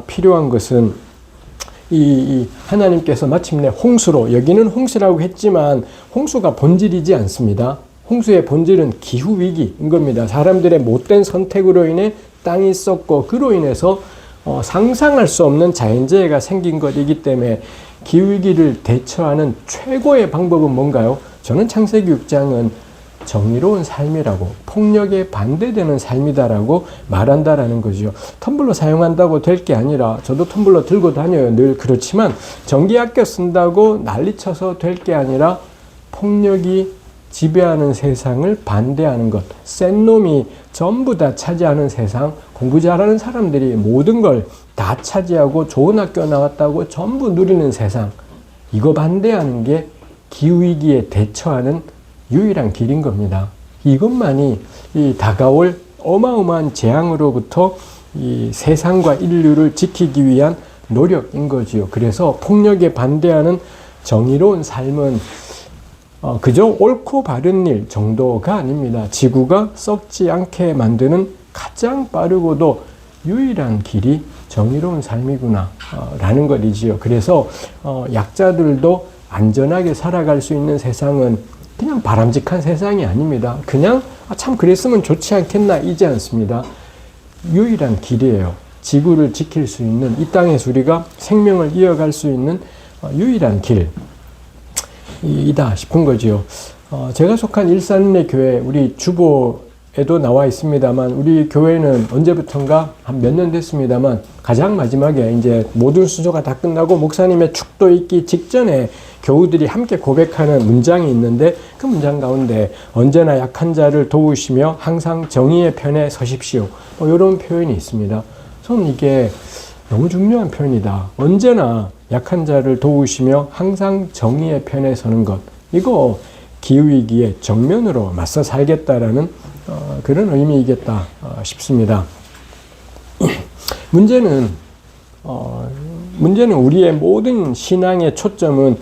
필요한 것은 이 하나님께서 마침내 홍수로, 여기는 홍수라고 했지만 홍수가 본질이지 않습니다. 홍수의 본질은 기후위기인 겁니다. 사람들의 못된 선택으로 인해 땅이 썩고, 그로 인해서 상상할 수 없는 자연재해가 생긴 것이기 때문에 기후위기를 대처하는 최고의 방법은 뭔가요? 저는 창세기 6장은 정의로운 삶이라고, 폭력에 반대되는 삶이다라고 말한다라는 거죠. 텀블러 사용한다고 될 게 아니라, 저도 텀블러 들고 다녀요. 늘 그렇지만 전기 아껴 쓴다고 난리쳐서 될 게 아니라 폭력이 지배하는 세상을 반대하는 것, 센 놈이 전부 다 차지하는 세상, 공부 잘하는 사람들이 모든 걸 다 차지하고 좋은 학교 나왔다고 전부 누리는 세상, 이거 반대하는 게 기후위기에 대처하는 유일한 길인 겁니다. 이것만이 이 다가올 어마어마한 재앙으로부터 이 세상과 인류를 지키기 위한 노력인 거지요. 그래서 폭력에 반대하는 정의로운 삶은 그저 옳고 바른 일 정도가 아닙니다. 지구가 썩지 않게 만드는 가장 빠르고도 유일한 길이 정의로운 삶이구나 라는 것이지요. 그래서 약자들도 안전하게 살아갈 수 있는 세상은 그냥 바람직한 세상이 아닙니다. 그냥 참 그랬으면 좋지 않겠나 이지 않습니다. 유일한 길이에요. 지구를 지킬 수 있는, 이 땅에서 우리가 생명을 이어갈 수 있는 유일한 길이다 싶은 거지요. 제가 속한 일산의 교회, 우리 주보에도 나와 있습니다만, 우리 교회는 언제부턴가 한 몇 년 됐습니다만, 가장 마지막에 이제 모든 수조가 다 끝나고 목사님의 축도 있기 직전에 교우들이 함께 고백하는 문장이 있는데, 그 문장 가운데 언제나 약한 자를 도우시며 항상 정의의 편에 서십시오, 이런 표현이 있습니다. 저는 이게 너무 중요한 표현이다. 언제나 약한 자를 도우시며 항상 정의의 편에 서는 것, 이거 기후위기에 정면으로 맞서 살겠다라는 그런 의미이겠다 싶습니다. 문제는 우리의 모든 신앙의 초점은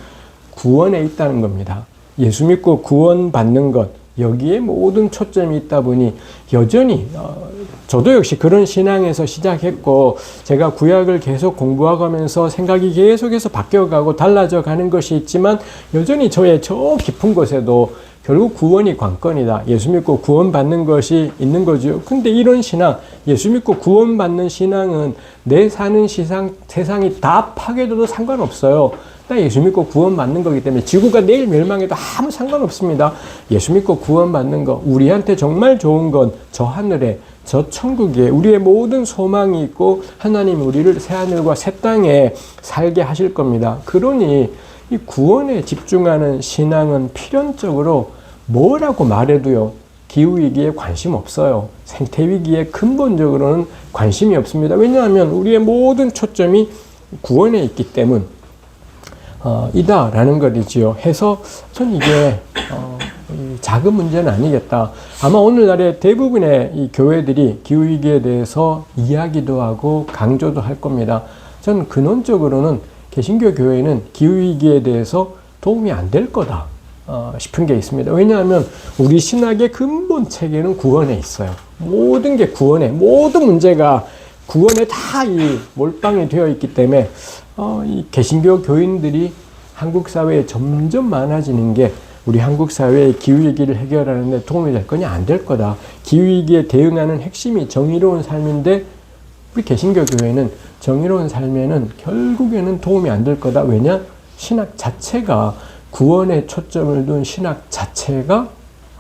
구원에 있다는 겁니다. 예수 믿고 구원받는 것, 여기에 모든 초점이 있다 보니 여전히 저도 역시 그런 신앙에서 시작했고, 제가 구약을 계속 공부하면서 생각이 계속해서 바뀌어가고 달라져 가는 것이 있지만, 여전히 저의 저 깊은 곳에도 결국 구원이 관건이다, 예수 믿고 구원받는 것이 있는 거죠. 근데 이런 신앙, 예수 믿고 구원받는 신앙은 내 사는 세상이 다 파괴돼도 상관없어요. 나 예수 믿고 구원받는 거기 때문에 지구가 내일 멸망해도 아무 상관없습니다. 예수 믿고 구원받는 거, 우리한테 정말 좋은 건 저 하늘에, 저 천국에 우리의 모든 소망이 있고, 하나님 우리를 새하늘과 새 땅에 살게 하실 겁니다. 그러니 이 구원에 집중하는 신앙은 필연적으로 뭐라고 말해도요, 기후위기에 관심 없어요. 생태위기에 근본적으로는 관심이 없습니다. 왜냐하면 우리의 모든 초점이 구원에 있기 때문 이다라는 것이지요. 해서 전 이게 작은 문제는 아니겠다. 아마 오늘날의 대부분의 이 교회들이 기후위기에 대해서 이야기도 하고 강조도 할 겁니다. 전 근원적으로는 개신교 교회는 기후위기에 대해서 도움이 안 될 거다 싶은 게 있습니다. 왜냐하면 우리 신학의 근본 체계는 구원에 있어요. 모든 게 구원에, 모든 문제가 구원에 다 이 몰빵이 되어 있기 때문에 이 개신교 교인들이 한국 사회에 점점 많아지는 게 우리 한국 사회의 기후위기를 해결하는 데 도움이 될 거냐 안 될 거다. 기후위기에 대응하는 핵심이 정의로운 삶인데 우리 개신교 교회는 정의로운 삶에는 결국에는 도움이 안 될 거다. 왜냐? 신학 자체가 구원에 초점을 둔 신학 자체가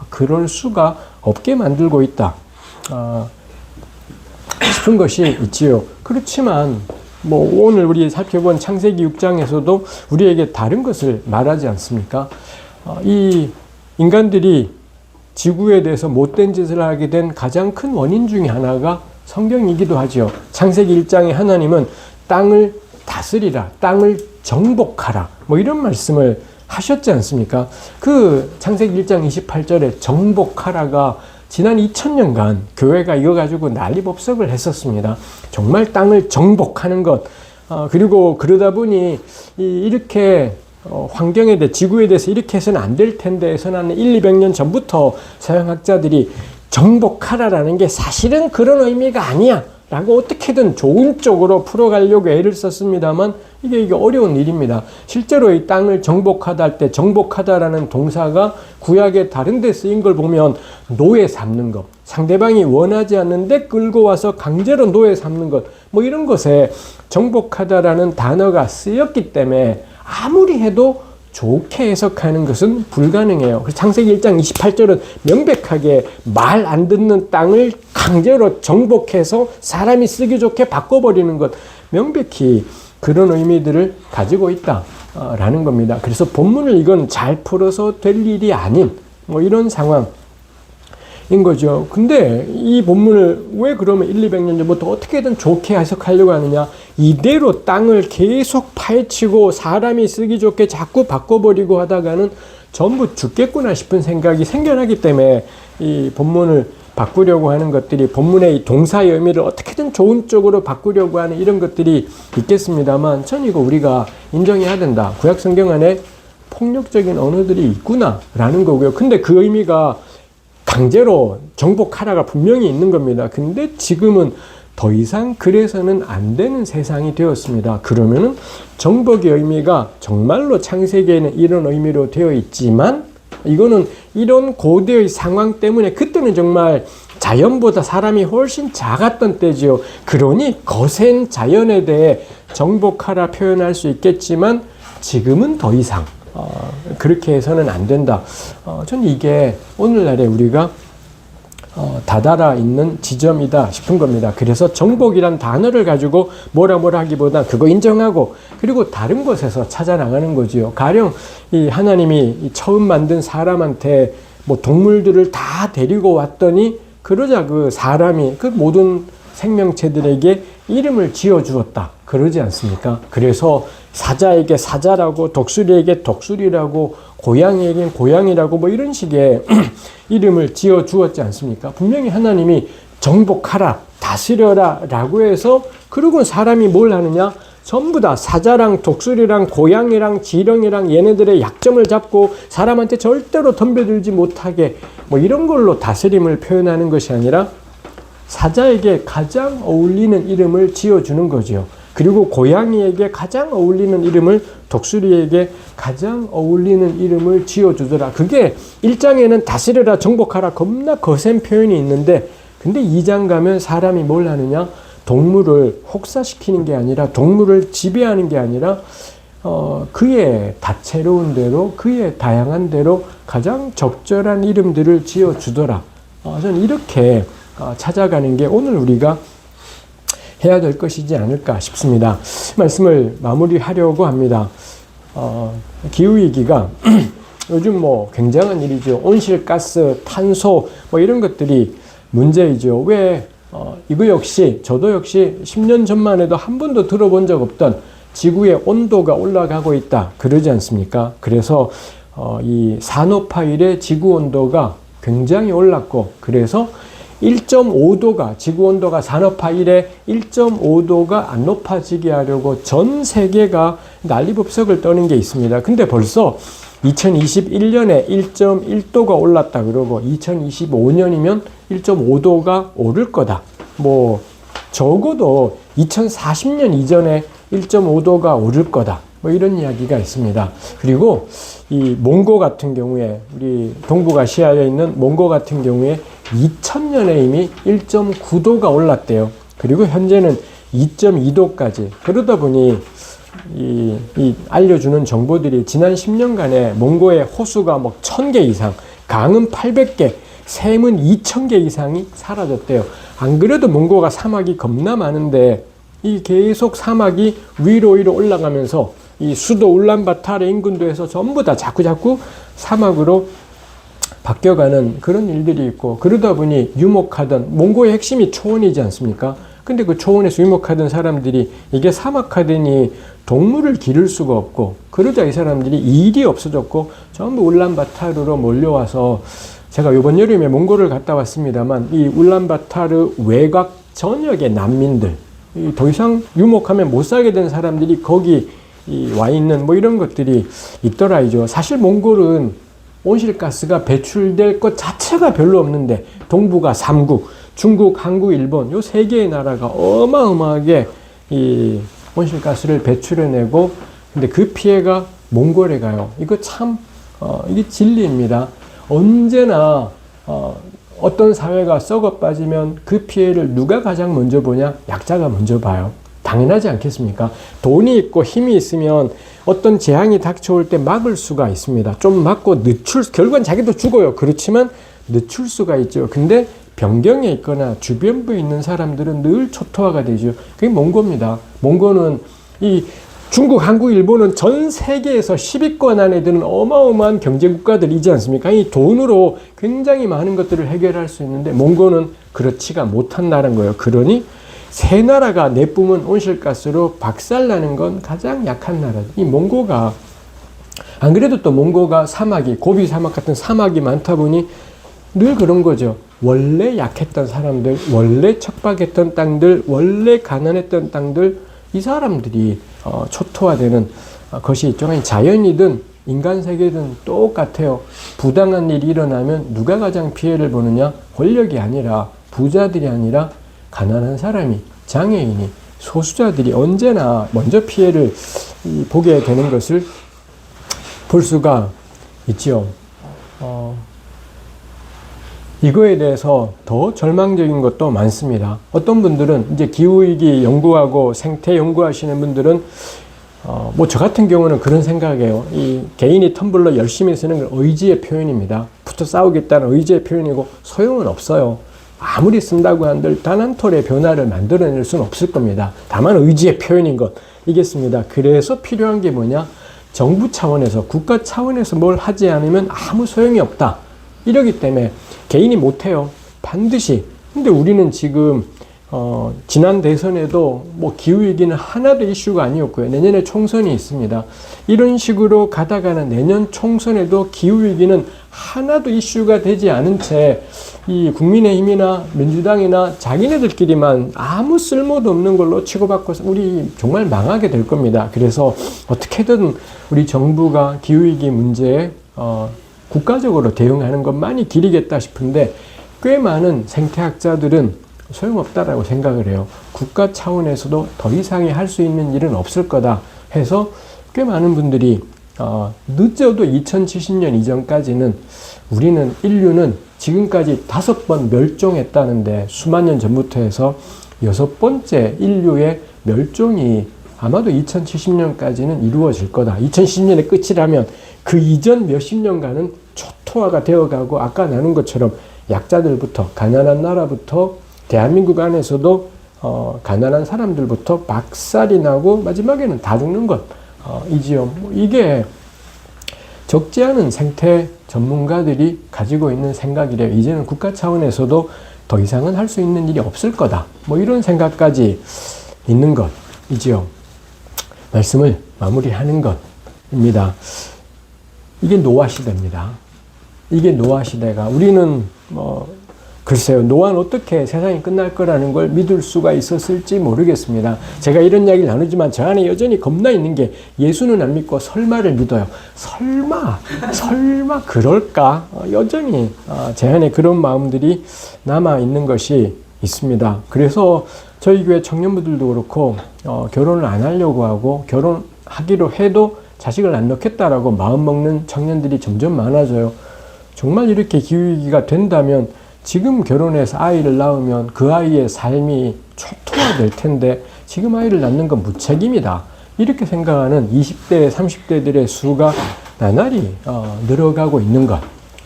그럴 수가 없게 만들고 있다 싶은 것이 있지요. 그렇지만 뭐 오늘 우리 살펴본 창세기 6장에서도 우리에게 다른 것을 말하지 않습니까? 이 인간들이 지구에 대해서 못된 짓을 하게 된 가장 큰 원인 중에 하나가 성경이기도 하죠. 창세기 1장에 하나님은 땅을 다스리라, 땅을 정복하라, 뭐 이런 말씀을 하셨지 않습니까? 그 창세기 1장 28절에 정복하라가 지난 2000년간 교회가 이거 가지고 난리법석을 했었습니다. 정말 땅을 정복하는 것. 그리고 그러다 보니 이렇게 환경에 대해, 지구에 대해서 이렇게 해서는 안 될 텐데 해서 나는 200년 전부터 서양학자들이 정복하라라는 게 사실은 그런 의미가 아니야 라고 어떻게든 좋은 쪽으로 풀어가려고 애를 썼습니다만 이게 어려운 일입니다. 실제로 이 땅을 정복하다 할 때 정복하다라는 동사가 구약의 다른 데 쓰인 걸 보면 노예 삼는 것, 상대방이 원하지 않는데 끌고 와서 강제로 노예 삼는 것, 뭐 이런 것에 정복하다라는 단어가 쓰였기 때문에 아무리 해도 좋게 해석하는 것은 불가능해요. 그래서 창세기 1장 28절은 명백하게 말 안 듣는 땅을 강제로 정복해서 사람이 쓰기 좋게 바꿔버리는 것, 명백히 그런 의미들을 가지고 있다라는 겁니다. 그래서 본문을 이건 잘 풀어서 될 일이 아닌 뭐 이런 상황인 거죠. 근데 이 본문을 왜 그러면 200년 전부터 어떻게든 좋게 해석하려고 하느냐? 이대로 땅을 계속 파헤치고 사람이 쓰기 좋게 자꾸 바꿔버리고 하다가는 전부 죽겠구나 싶은 생각이 생겨나기 때문에 이 본문을 바꾸려고 하는 것들이, 본문의 이 동사의 의미를 어떻게든 좋은 쪽으로 바꾸려고 하는 이런 것들이 있겠습니다만, 전 이거 우리가 인정해야 된다. 구약 성경 안에 폭력적인 언어들이 있구나라는 거고요. 근데 그 의미가 강제로 정복하라가 분명히 있는 겁니다. 근데 지금은 더 이상 그래서는 안 되는 세상이 되었습니다. 그러면은 정복의 의미가 정말로 창세기에는 이런 의미로 되어 있지만, 이거는 이런 고대의 상황 때문에 그때는 정말 자연보다 사람이 훨씬 작았던 때지요. 그러니 거센 자연에 대해 정복하라 표현할 수 있겠지만 지금은 더 이상 그렇게 해서는 안 된다. 저는 이게 오늘날에 우리가 다다라 있는 지점이다 싶은 겁니다. 그래서 정복이란 단어를 가지고 뭐라 하기보다 그거 인정하고 그리고 다른 곳에서 찾아 나가는 거지요. 가령 이 하나님이 처음 만든 사람한테 뭐 동물들을 다 데리고 왔더니 그러자 그 사람이 그 모든 생명체들에게 이름을 지어 주었다. 그러지 않습니까? 그래서 사자에게 사자라고, 독수리에게 독수리라고, 고양이에겐 고양이라고 뭐 이런 식의 이름을 지어 주었지 않습니까? 분명히 하나님이 정복하라, 다스려라 라고 해서, 그리고 사람이 뭘 하느냐? 전부 다 사자랑 독수리랑 고양이랑 지렁이랑 얘네들의 약점을 잡고 사람한테 절대로 덤벼들지 못하게 뭐 이런 걸로 다스림을 표현하는 것이 아니라 사자에게 가장 어울리는 이름을 지어주는 거죠. 그리고 고양이에게 가장 어울리는 이름을, 독수리에게 가장 어울리는 이름을 지어주더라. 그게 1장에는 다스려라, 정복하라 겁나 거센 표현이 있는데, 근데 2장 가면 사람이 뭘 하느냐? 동물을 혹사시키는 게 아니라, 동물을 지배하는 게 아니라 그의 다채로운 대로, 그의 다양한 대로 가장 적절한 이름들을 지어주더라. 저는 이렇게 찾아가는 게 오늘 우리가 해야 될 것이지 않을까 싶습니다. 말씀을 마무리하려고 합니다. 기후위기가 요즘 뭐 굉장한 일이죠. 온실가스, 탄소 뭐 이런 것들이 문제이죠. 왜 이거 역시 저도 역시 10년 전만 해도 한 번도 들어본 적 없던 지구의 온도가 올라가고 있다 그러지 않습니까? 그래서 이 산업화일의 지구 온도가 굉장히 올랐고, 그래서 1.5도가 지구 온도가 산업화 이래 1.5도가 안 높아지게 하려고 전 세계가 난리법석을 떠는 게 있습니다. 근데 벌써 2021년에 1.1도가 올랐다 그러고 2025년이면 1.5도가 오를 거다. 뭐 적어도 2040년 이전에 1.5도가 오를 거다. 뭐 이런 이야기가 있습니다. 그리고 이 몽고 같은 경우에, 우리 동북아시아에 있는 몽고 같은 경우에 2000년에 이미 1.9도가 올랐대요. 그리고 현재는 2.2도까지. 그러다 보니 이 알려주는 정보들이 지난 10년간에 몽고의 호수가 뭐 1000개 이상, 강은 800개, 샘은 2000개 이상이 사라졌대요. 안 그래도 몽고가 사막이 겁나 많은데 이 계속 사막이 위로 올라가면서 이 수도 울란바타르 인근도에서 전부 다 자꾸 사막으로 바뀌어가는 그런 일들이 있고, 그러다 보니 유목하던, 몽고의 핵심이 초원이지 않습니까? 근데 그 초원에서 유목하던 사람들이 이게 사막화되니 동물을 기를 수가 없고, 그러자 이 사람들이 일이 없어졌고 전부 울란바타르로 몰려와서, 제가 이번 여름에 몽고를 갔다 왔습니다만 이 울란바타르 외곽 전역의 난민들, 더 이상 유목하면 못 살게 된 사람들이 거기 와 있는 뭐 이런 것들이 있더라이죠. 사실 몽골은 온실가스가 배출될 것 자체가 별로 없는데 동북아 3국, 중국, 한국, 일본 요 세 개의 나라가 어마어마하게 이 온실가스를 배출해내고, 근데 그 피해가 몽골에 가요. 이거 참 이게 진리입니다. 언제나 어떤 사회가 썩어 빠지면 그 피해를 누가 가장 먼저 보냐? 약자가 먼저 봐요. 당연하지 않겠습니까? 돈이 있고 힘이 있으면 어떤 재앙이 닥쳐올 때 막을 수가 있습니다. 좀 막고 결국은 자기도 죽어요. 그렇지만 늦출 수가 있죠. 근데 변경에 있거나 주변부에 있는 사람들은 늘 초토화가 되죠. 그게 몽고입니다. 몽고는 이 중국, 한국, 일본은 전 세계에서 10위권 안에 드는 어마어마한 경제국가들이지 않습니까? 이 돈으로 굉장히 많은 것들을 해결할 수 있는데 몽고는 그렇지가 못한 나라인 거예요. 그러니 세 나라가 내뿜은 온실가스로 박살나는 건 가장 약한 나라죠. 이 몽고가, 안 그래도 또 몽고가 사막이, 고비 사막 같은 사막이 많다 보니 늘 그런 거죠. 원래 약했던 사람들, 원래 척박했던 땅들, 원래 가난했던 땅들, 이 사람들이 초토화되는 것이 있죠. 자연이든 인간 세계든 똑같아요. 부당한 일이 일어나면 누가 가장 피해를 보느냐? 권력이 아니라, 부자들이 아니라 가난한 사람이, 장애인이, 소수자들이 언제나 먼저 피해를 보게 되는 것을 볼 수가 있죠. 이거에 대해서 더 절망적인 것도 많습니다. 어떤 분들은 이제 기후위기 연구하고 생태 연구하시는 분들은 뭐 저 같은 경우는 그런 생각이에요. 이 개인이 텀블러 열심히 쓰는 건 의지의 표현입니다. 붙어 싸우겠다는 의지의 표현이고 소용은 없어요. 아무리 쓴다고 한들 단 한 톨의 변화를 만들어낼 수는 없을 겁니다. 다만 의지의 표현인 것 이겠습니다. 그래서 필요한 게 뭐냐? 정부 차원에서, 국가 차원에서 뭘 하지 않으면 아무 소용이 없다. 이러기 때문에 개인이 못해요. 반드시. 근데 우리는 지금 지난 대선에도 뭐 기후위기는 하나도 이슈가 아니었고요. 내년에 총선이 있습니다. 이런 식으로 가다가는 내년 총선에도 기후위기는 하나도 이슈가 되지 않은 채 이 국민의힘이나 민주당이나 자기네들끼리만 아무 쓸모도 없는 걸로 치고받고 우리 정말 망하게 될 겁니다. 그래서 어떻게든 우리 정부가 기후위기 문제에 국가적으로 대응하는 것만이 길이겠다 싶은데, 꽤 많은 생태학자들은 소용없다라고 생각을 해요. 국가 차원에서도 더 이상의 할 수 있는 일은 없을 거다 해서 꽤 많은 분들이 늦어도 2070년 이전까지는 우리는, 인류는 지금까지 5번 멸종했다는데, 수만 년 전부터 해서 6번째 인류의 멸종이 아마도 2070년까지는 이루어질 거다. 2070년의 끝이라면 그 이전 몇십 년간은 초토화가 되어가고, 아까 나눈 것처럼 약자들부터, 가난한 나라부터, 대한민국 안에서도 가난한 사람들부터 박살이 나고 마지막에는 다 죽는 것 이지요. 이게 적지 않은 생태 전문가들이 가지고 있는 생각이래요. 이제는 국가 차원에서도 더 이상은 할 수 있는 일이 없을 거다. 뭐 이런 생각까지 있는 것이지요. 말씀을 마무리하는 것입니다. 이게 노아 시대입니다. 이게 노아 시대가 우리는 글쎄요. 노아는 어떻게 세상이 끝날 거라는 걸 믿을 수가 있었을지 모르겠습니다. 제가 이런 이야기를 나누지만 저 안에 여전히 겁나 있는 게 예수는 안 믿고 설마를 믿어요. 설마 그럴까? 여전히 제 안에 그런 마음들이 남아있는 것이 있습니다. 그래서 저희 교회 청년부들도 그렇고 결혼을 안 하려고 하고 결혼하기로 해도 자식을 안 낳겠다라고 마음먹는 청년들이 점점 많아져요. 정말 이렇게 기후위기가 된다면 지금 결혼해서 아이를 낳으면 그 아이의 삶이 초토화될 텐데 지금 아이를 낳는 건 무책임이다. 이렇게 생각하는 20대, 30대들의 수가 나날이 늘어가고 있는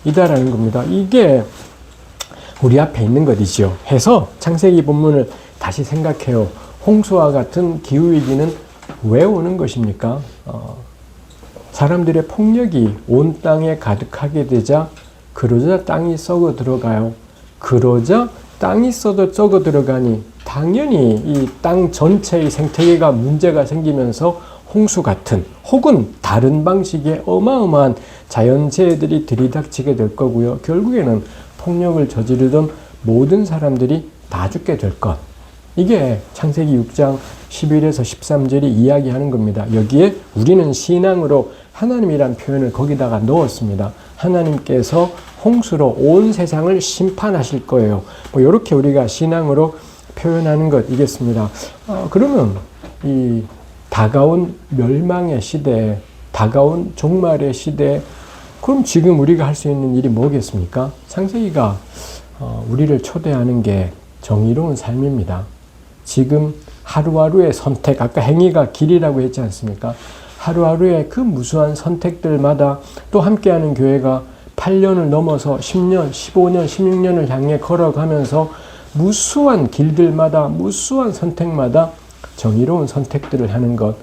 것이다라는 겁니다. 이게 우리 앞에 있는 것이죠. 해서 창세기 본문을 다시 생각해요. 홍수와 같은 기후위기는 왜 오는 것입니까? 사람들의 폭력이 온 땅에 가득하게 되자 그러자 땅이 썩어 들어가요. 그러자 땅이 썩어 들어가니 당연히 이 땅 전체의 생태계가 문제가 생기면서 홍수 같은 혹은 다른 방식의 어마어마한 자연재해들이 들이닥치게 될 거고요. 결국에는 폭력을 저지르던 모든 사람들이 다 죽게 될 것. 이게 창세기 6장 11에서 13절이 이야기하는 겁니다. 여기에 우리는 신앙으로 하나님이란 표현을 거기다가 넣었습니다. 하나님께서 홍수로 온 세상을 심판하실 거예요. 뭐 이렇게 우리가 신앙으로 표현하는 것이겠습니다. 그러면 이 다가온 멸망의 시대에, 다가온 종말의 시대에 그럼 지금 우리가 할 수 있는 일이 뭐겠습니까? 창세기가 우리를 초대하는 게 정의로운 삶입니다. 지금 하루하루의 선택, 아까 행위가 길이라고 했지 않습니까? 하루하루의 그 무수한 선택들마다 또 함께하는 교회가 8년을 넘어서 10년, 15년, 16년을 향해 걸어가면서 무수한 길들마다 무수한 선택마다 정의로운 선택들을 하는 것,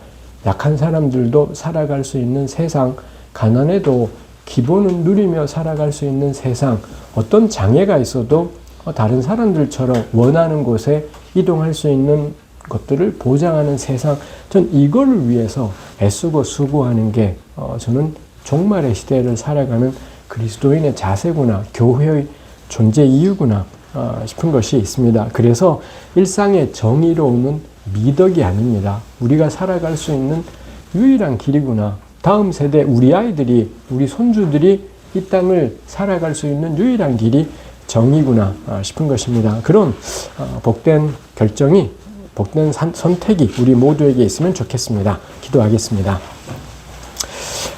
약한 사람들도 살아갈 수 있는 세상, 가난해도 기본은 누리며 살아갈 수 있는 세상, 어떤 장애가 있어도 다른 사람들처럼 원하는 곳에 이동할 수 있는 것들을 보장하는 세상, 전 이거를 위해서 애쓰고 수고하는 게 저는 종말의 시대를 살아가는 그리스도인의 자세구나, 교회의 존재 이유구나 싶은 것이 있습니다. 그래서 일상의 정의로움은 미덕이 아닙니다. 우리가 살아갈 수 있는 유일한 길이구나. 다음 세대 우리 아이들이, 우리 손주들이 이 땅을 살아갈 수 있는 유일한 길이 정의구나 싶은 것입니다. 그런 복된 결정이, 복된 선택이 우리 모두에게 있으면 좋겠습니다. 기도하겠습니다.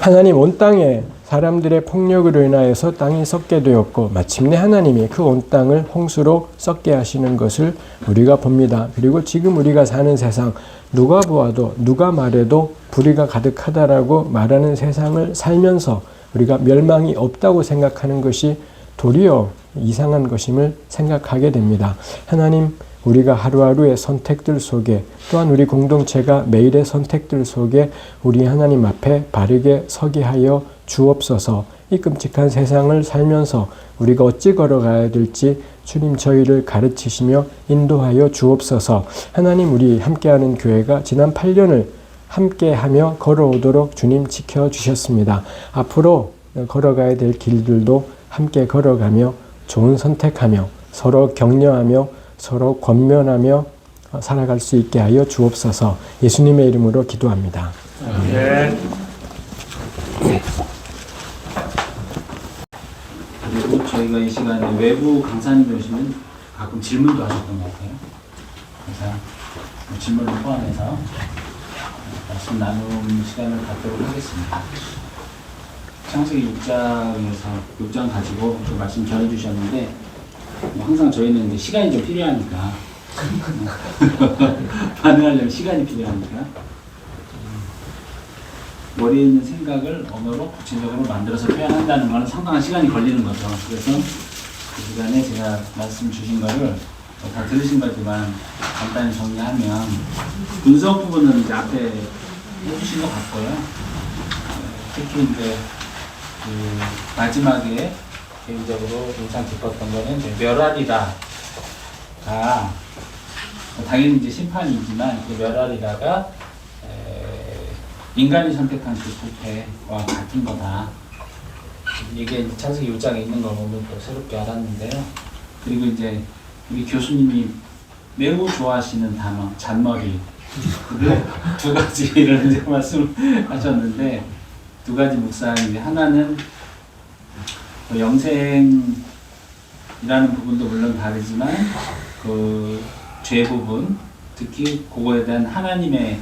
하나님, 온 땅에 사람들의 폭력으로 인하여서 땅이 썩게 되었고 마침내 하나님이 그 온 땅을 홍수로 썩게 하시는 것을 우리가 봅니다. 그리고 지금 우리가 사는 세상, 누가 보아도 누가 말해도 불의가 가득하다라고 말하는 세상을 살면서 우리가 멸망이 없다고 생각하는 것이 도리어 이상한 것임을 생각하게 됩니다. 하나님, 우리가 하루하루의 선택들 속에, 또한 우리 공동체가 매일의 선택들 속에 우리 하나님 앞에 바르게 서게 하여 주옵소서. 이 끔찍한 세상을 살면서 우리가 어찌 걸어가야 될지 주님 저희를 가르치시며 인도하여 주옵소서. 하나님, 우리 함께하는 교회가 지난 8년을 함께하며 걸어오도록 주님 지켜주셨습니다. 앞으로 걸어가야 될 길들도 함께 걸어가며 좋은 선택하며 서로 격려하며 서로 권면하며 살아갈 수 있게 하여 주옵소서. 예수님의 이름으로 기도합니다. 네. 그리고 저희가 이 시간에 외부 강사님이 오시면 가끔 질문도 하셨던 것 같아요. 그래서 질문을 포함해서 말씀 나눔 시간을 갖도록 하겠습니다. 창세기 6장 가지고 좀 말씀 전해주셨는데, 항상 저희는 이제 시간이 좀 필요하니까 반응하려면 시간이 필요하니까 머리에 있는 생각을 언어로 구체적으로 만들어서 표현한다는 것은 상당한 시간이 걸리는 거죠. 그래서 그 시간에 제가 말씀 주신 거를 다 들으신 거지만 간단히 정리하면, 분석 부분은 이제 앞에 해주신 것 같고요. 특히 이제 마지막에 개인적으로 인상 깊었던 거는 이제 멸하리라가 당연히 이제 심판이지만 그 멸하리라가 인간이 선택한 그 부패와 같은 거다. 이게 창세기 6장에 있는 걸 보면 또 새롭게 알았는데요. 그리고 이제 우리 교수님이 매우 좋아하시는 단어 잔머리를 두 가지를 이제 말씀하셨는데 두 가지 묵상인데 하나는 영생이라는 부분도 물론 다르지만 그 죄 부분 특히 그거에 대한 하나님의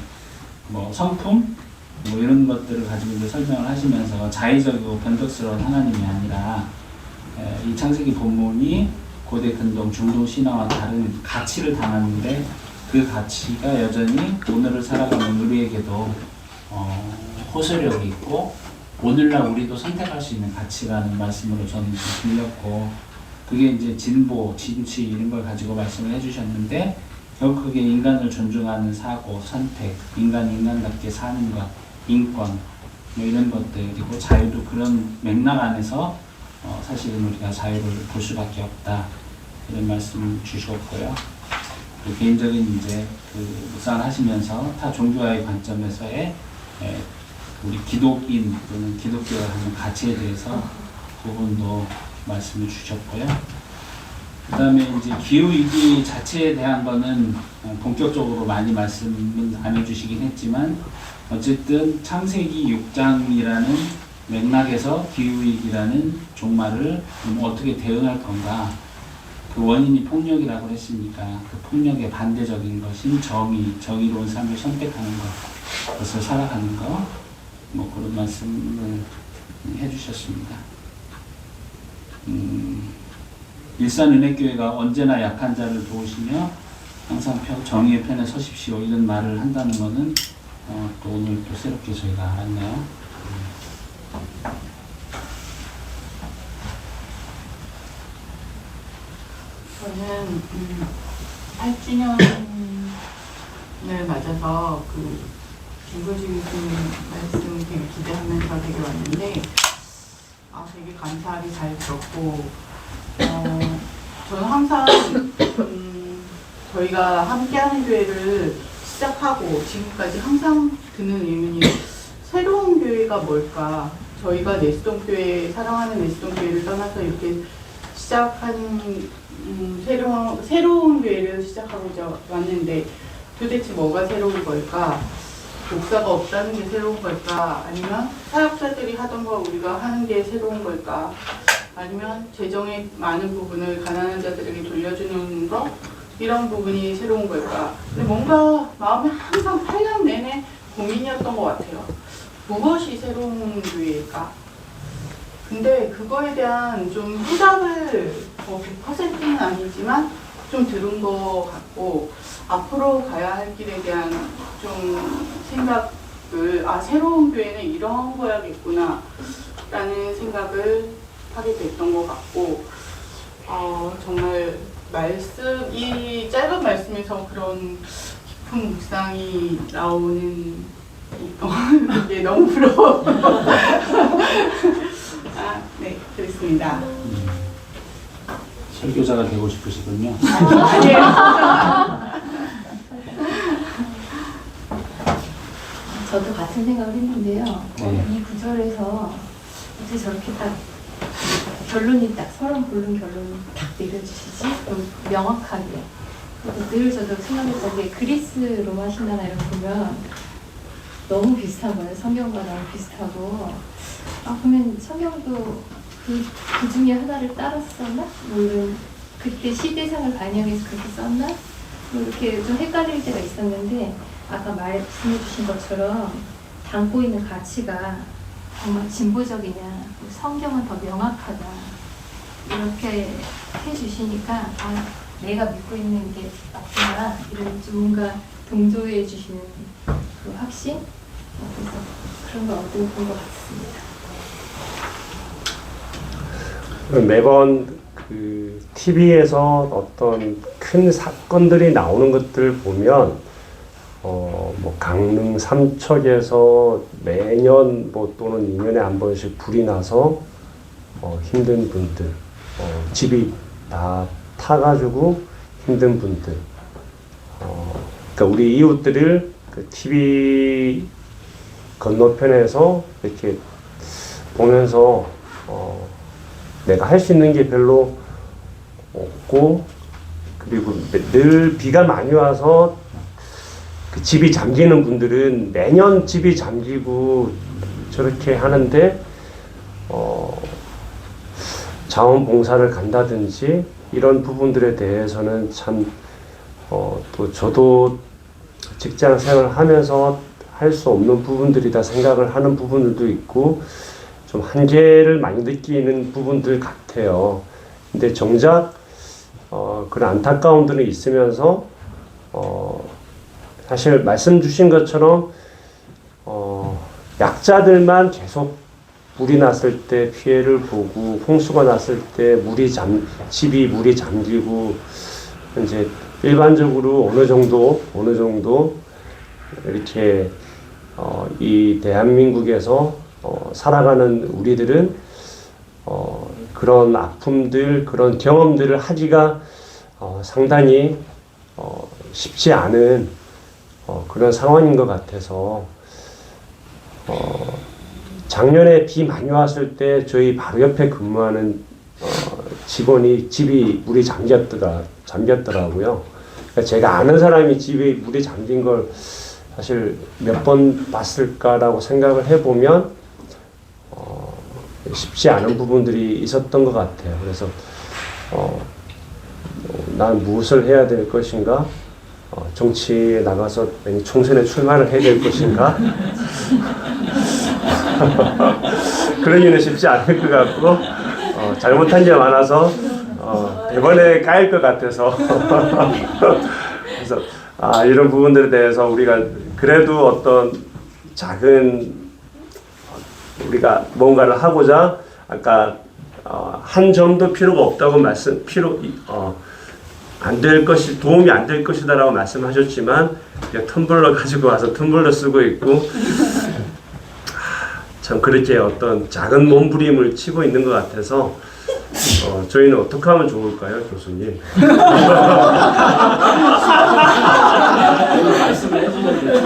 뭐 성품 뭐 이런 것들을 가지고 이제 설명을 하시면서 자의적이고 변덕스러운 하나님이 아니라 이 창세기 본문이 고대 근동 중동 신화와 다른 가치를 담았는데 그 가치가 여전히 오늘을 살아가는 우리에게도 호소력이 있고 오늘날 우리도 선택할 수 있는 가치라는 말씀으로 저는 좀 들렸고 그게 이제 진보, 진취 이런 걸 가지고 말씀을 해주셨는데 결국 그게 인간을 존중하는 사고, 선택, 인간답게 사는 것, 인권 뭐 이런 것들이고 자유도 그런 맥락 안에서 사실은 우리가 자유를 볼 수밖에 없다 이런 말씀 주셨고요. 그 개인적인 이제 그 묵상을 하시면서 타 종교와의 관점에서의 우리 기독인 또는 기독교가 하는 가치에 대해서 부분도 말씀을 주셨고요. 그 다음에 이제 기후위기 자체에 대한 거는 본격적으로 많이 말씀은 안 해주시긴 했지만 어쨌든 창세기 6장이라는 맥락에서 기후위기라는 종말을 어떻게 대응할 건가 그 원인이 폭력이라고 했으니까 그 폭력의 반대적인 것인 정의로운 삶을 선택하는 것 그것을 살아가는 것 뭐 그런 말씀을 해주셨습니다. 일산은혜교회가 언제나 약한 자를 도우시며 항상 정의의 편에 서십시오 이런 말을 한다는 것은 또 오늘 또 새롭게 저희가 알았네요. 저는 8주년을 맞아서 그 김구지 교수님 말씀 되게 기대하면서 되게 왔는데 되게 감사하게 잘 들었고 저는 항상 저희가 함께하는 교회를 시작하고 지금까지 항상 드는 의문이 새로운 교회가 뭘까? 저희가 내수동교회 사랑하는 내수동교회를 떠나서 이렇게 시작하는 새로운 교회를 시작하고자 왔는데 도대체 뭐가 새로운 걸까? 목사가 없다는 게 새로운 걸까? 아니면 사역자들이 하던 거 우리가 하는 게 새로운 걸까? 아니면 재정의 많은 부분을 가난한 자들에게 돌려주는 거? 이런 부분이 새로운 걸까? 근데 뭔가 마음에 항상 8년 내내 고민이었던 것 같아요. 무엇이 새로운 교회일까? 근데 그거에 대한 좀 해답을 100%는 아니지만 좀 들은 것 같고 앞으로 가야 할 길에 대한 좀 생각을 새로운 교회는 이런 거야겠구나 라는 생각을 하게 됐던 것 같고 정말 이 짧은 말씀에서 그런 깊은 묵상이 나오는 게 너무 부러워. 네, 그렇습니다. 설교자가 되고 싶으시군요. 아니에요. 저도 같은 생각을 했는데요. 네. 이 구절에서 어떻게 저렇게 딱 결론이 딱 서론 고른 결론이 딱 내려주시지? 명확하게. 그리고 늘 저도 생각했던 게 그리스 로마 신화나 이런 거 보면 너무 비슷한 거예요. 성경과 너무 비슷하고. 그러면 성경도 그 중에 하나를 따랐었나? 물론 그때 시대상을 반영해서 그렇게 썼나? 뭐 이렇게 좀 헷갈릴 때가 있었는데 아까 말씀해 주신 것처럼 담고 있는 가치가 정말 진보적이냐, 성경은 더 명확하다 이렇게 해주시니까 내가 믿고 있는 게 맞구나 이런 좀 뭔가 동조해 주시는 그 확신? 그래서 그런 거 얻은 것 같습니다. 매번 그 TV에서 어떤 큰 사건들이 나오는 것들 보면 뭐 강릉 삼척에서 매년 뭐 또는 2년에 한 번씩 불이 나서 힘든 분들, 집이 다 타가지고 힘든 분들, 그러니까 우리 이웃들을 그 TV 건너편에서 이렇게 보면서 내가 할 수 있는 게 별로 없고, 그리고 늘 비가 많이 와서 그 집이 잠기는 분들은 매년 집이 잠기고 저렇게 하는데 자원봉사를 간다든지 이런 부분들에 대해서는 참 또 저도 직장 생활을 하면서 할 수 없는 부분들이다 생각을 하는 부분들도 있고 좀 한계를 많이 느끼는 부분들 같아요. 근데 정작 그런 안타까움들이 있으면서 사실 말씀 주신 것처럼 약자들만 계속 물이 났을 때 피해를 보고 홍수가 났을 때 집이 물이 잠기고 이제 일반적으로 어느 정도 이렇게 이 대한민국에서 살아가는 우리들은 그런 아픔들, 그런 경험들을 하기가 상당히 쉽지 않은 그런 상황인 것 같아서 작년에 비 많이 왔을 때 저희 바로 옆에 근무하는 직원이 집이 물이 잠겼더라고요. 그러니까 제가 아는 사람이 집에 물이 잠긴 걸 사실 몇 번 봤을까라고 생각을 해보면 쉽지 않은 부분들이 있었던 것 같아요. 그래서 난 무엇을 해야 될 것인가? 정치에 나가서 총선에 출마를 해야 될 것인가? 그러기는 쉽지 않을 것 같고 잘못한 게 많아서 대번에 까일 것 같아서 그래서 이런 부분들에 대해서 우리가 그래도 어떤 작은 우리가 뭔가를 하고자 아까 한 점도 필요가 없다고 안 될 것이 도움이 안 될 것이다라고 말씀하셨지만 텀블러 가지고 와서 텀블러 쓰고 있고 참 그렇게 어떤 작은 몸부림을 치고 있는 것 같아서 저희는 어떻게 하면 좋을까요, 교수님? 말씀을 해주셨는데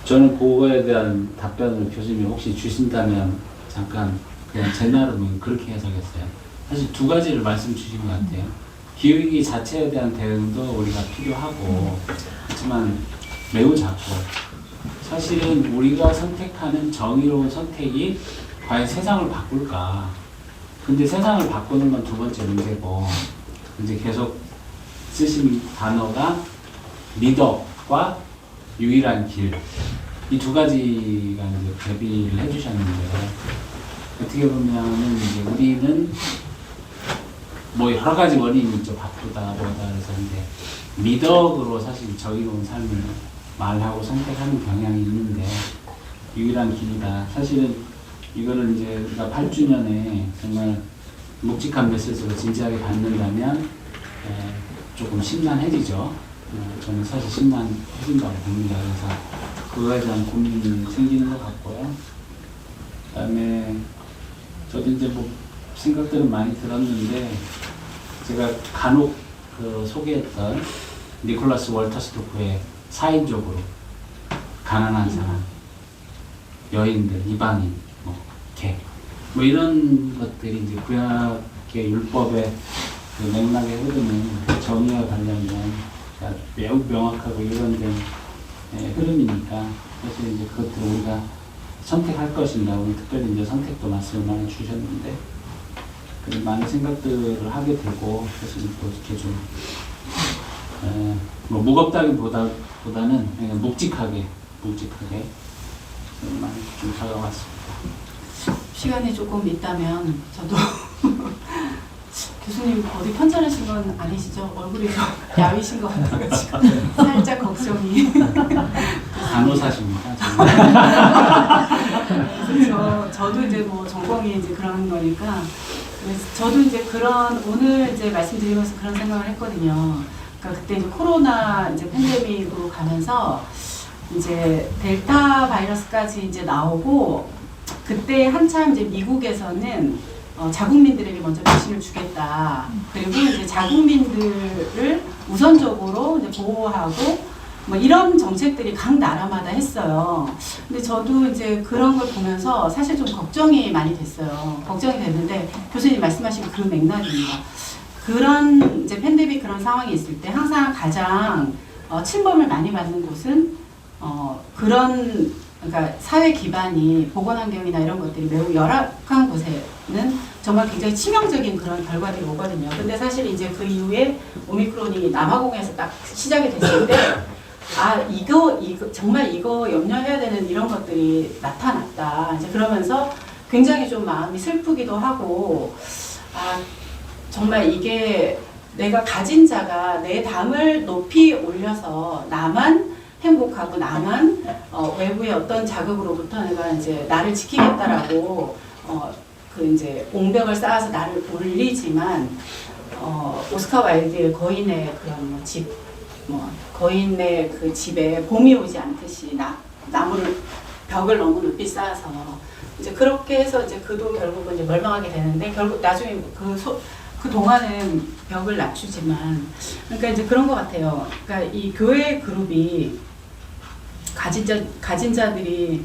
저는 그거에 대한 답변을 교수님이 혹시 주신다면 잠깐 그냥 제 나름은 그렇게 해석했어요. 사실 두 가지를 말씀 주신 것 같아요. 기후위기 자체에 대한 대응도 우리가 필요하고 그렇지만 매우 작고 사실은 우리가 선택하는 정의로운 선택이 과연 세상을 바꿀까? 근데 세상을 바꾸는 건 두 번째 문제고 이제 계속 쓰신 단어가 리더과 유일한 길 이 두 가지가 이제 대비를 해주셨는데 어떻게 보면은 이제 우리는 뭐 여러 가지 원인이 있죠. 바쁘다 뭐다 그래서 근데 미덕으로 사실 정의로운 삶을 말하고 선택하는 경향이 있는데 유일한 길이다. 사실은 이거를 이제 우리가 8주년에 정말 묵직한 메시지로 진지하게 받는다면 조금 심란해지죠. 저는 사실 심란해진다고 봅니다. 그래서 그거에 대한 고민이 생기는 것 같고요. 그다음에 저도 이제 뭐 생각들은 많이 들었는데 제가 간혹 그 소개했던 니콜라스 월터스토크의 사인적으로 가난한 사람, 여인들, 이방인, 개, 이런 것들이 이제 구약의 율법의 그 맥락에 흐르는 정의와 관련된 매우 명확하고 일관된 흐름이니까 사실 이제 그것들 우리가 선택할 것인가 오늘 특별히 이제 선택도 말씀을 많이 주셨는데 많은 생각들을 하게 되고 사실 또 이렇게 좀 무겁다기보다는 그냥 묵직하게 많이 좀 다가왔습니다. 시간이 조금 있다면 저도 교수님 어디 편찮으신 건 아니시죠? 얼굴이 좀 야위신 것 같아가지고 살짝 걱정이. 간호사십니까? 그래서 저도 이제 뭐 전공이 이제 그런 거니까 그래서 저도 이제 오늘 이제 말씀드리면서 그런 생각을 했거든요. 그러니까 그때 이제 코로나 이제 팬데믹으로 가면서 이제 델타 바이러스까지 이제 나오고 그때 한참 이제 미국에서는 자국민들에게 먼저 백신을 주겠다. 그리고 이제 자국민들을 우선적으로 이제 보호하고 뭐 이런 정책들이 각 나라마다 했어요. 근데 저도 이제 그런 걸 보면서 사실 좀 걱정이 많이 됐어요. 걱정이 됐는데 교수님 말씀하신 그 맥락입니다. 그런 이제 팬데믹 그런 상황이 있을 때 항상 가장 침범을 많이 받는 곳은 그러니까 사회 기반이 보건 환경이나 이런 것들이 매우 열악한 곳에는 정말 굉장히 치명적인 그런 결과들이 오거든요. 근데 사실 이제 그 이후에 오미크론이 남아공에서 딱 시작이 됐을 때 이거 정말 이거 염려해야 되는 이런 것들이 나타났다. 이제 그러면서 굉장히 좀 마음이 슬프기도 하고 정말 이게 내가 가진 자가 내 담을 높이 올려서 나만 행복하고 나만 외부의 어떤 자극으로부터 내가 이제 나를 지키겠다라고 그 이제 옹벽을 쌓아서 나를 올리지만 오스카 와일드의 거인의 그런 거인의 그 집에 봄이 오지 않듯이 나무를 벽을 너무 높이 쌓아서 이제 그렇게 해서 이제 그도 결국은 이제 멸망하게 되는데 결국 나중에 그 동안은 벽을 낮추지만 그러니까 이제 그런 것 같아요. 그러니까 이 교회 그룹이 가진 자들이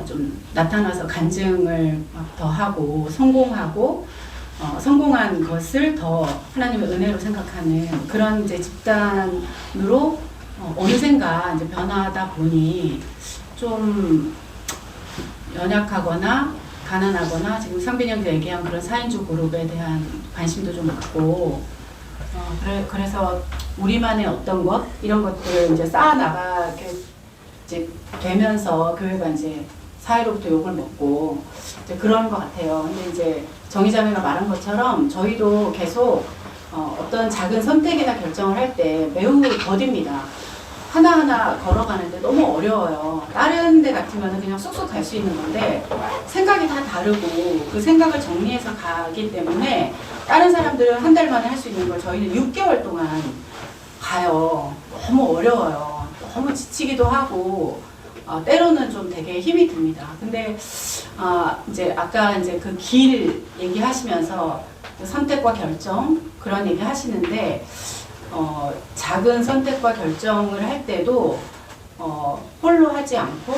좀 나타나서 간증을 막 더 하고 성공하고 성공한 것을 더 하나님의 은혜로 생각하는 그런 이제 집단으로 어느샌가 이제 변화하다 보니 좀 연약하거나 가난하거나 지금 상빈 형도 얘기한 그런 4인조 그룹에 대한 관심도 좀 있고 그래서 우리만의 어떤 것 이런 것들을 이제 쌓아나가게 이제 되면서 교회가 이제 사회로부터 욕을 먹고 이제 그런 것 같아요. 근데 이제 정의자매가 말한 것처럼 저희도 계속 어떤 작은 선택이나 결정을 할 때 매우 더딥니다. 하나하나 걸어가는데 너무 어려워요. 다른 데 같으면 그냥 쑥쑥 갈 수 있는 건데 생각이 다 다르고 그 생각을 정리해서 가기 때문에 다른 사람들은 한 달 만에 할 수 있는 걸 저희는 6개월 동안 가요. 너무 어려워요. 너무 지치기도 하고 때로는 좀 되게 힘이 듭니다. 근데 이제 아까 이제 그 길 얘기하시면서 그 선택과 결정 그런 얘기 하시는데 작은 선택과 결정을 할 때도 홀로 하지 않고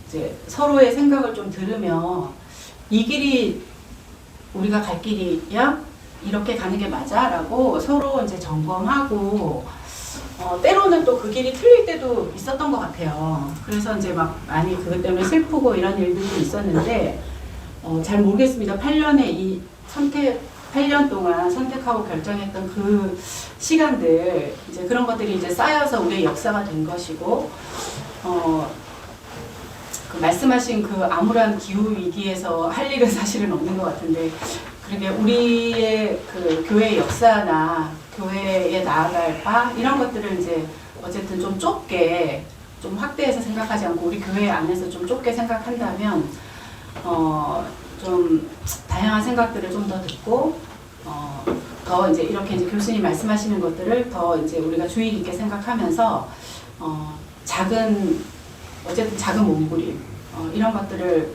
이제 서로의 생각을 좀 들으며 이 길이 우리가 갈 길이야? 이렇게 가는 게 맞아?라고 서로 이제 점검하고 때로는 또 그 길이 틀릴 때도 있었던 것 같아요. 그래서 이제 막 많이 그것 때문에 슬프고 이런 일들도 있었는데 잘 모르겠습니다. 8년 동안 선택하고 결정했던 그 시간들 이제 그런 것들이 이제 쌓여서 우리의 역사가 된 것이고 그 말씀하신 그 암울한 기후 위기에서 할 일은 사실은 없는 것 같은데 그러게 우리의 그 교회의 역사나 교회에 나아갈 바 이런 것들을 이제 어쨌든 좀 좁게 좀 확대해서 생각하지 않고 우리 교회 안에서 좀 좁게 생각한다면 좀 다양한 생각들을 좀 더 듣고 더 이제 이렇게 이제 교수님 말씀하시는 것들을 더 이제 우리가 주의 깊게 생각하면서 어쨌든 작은 몸부림 이런 것들을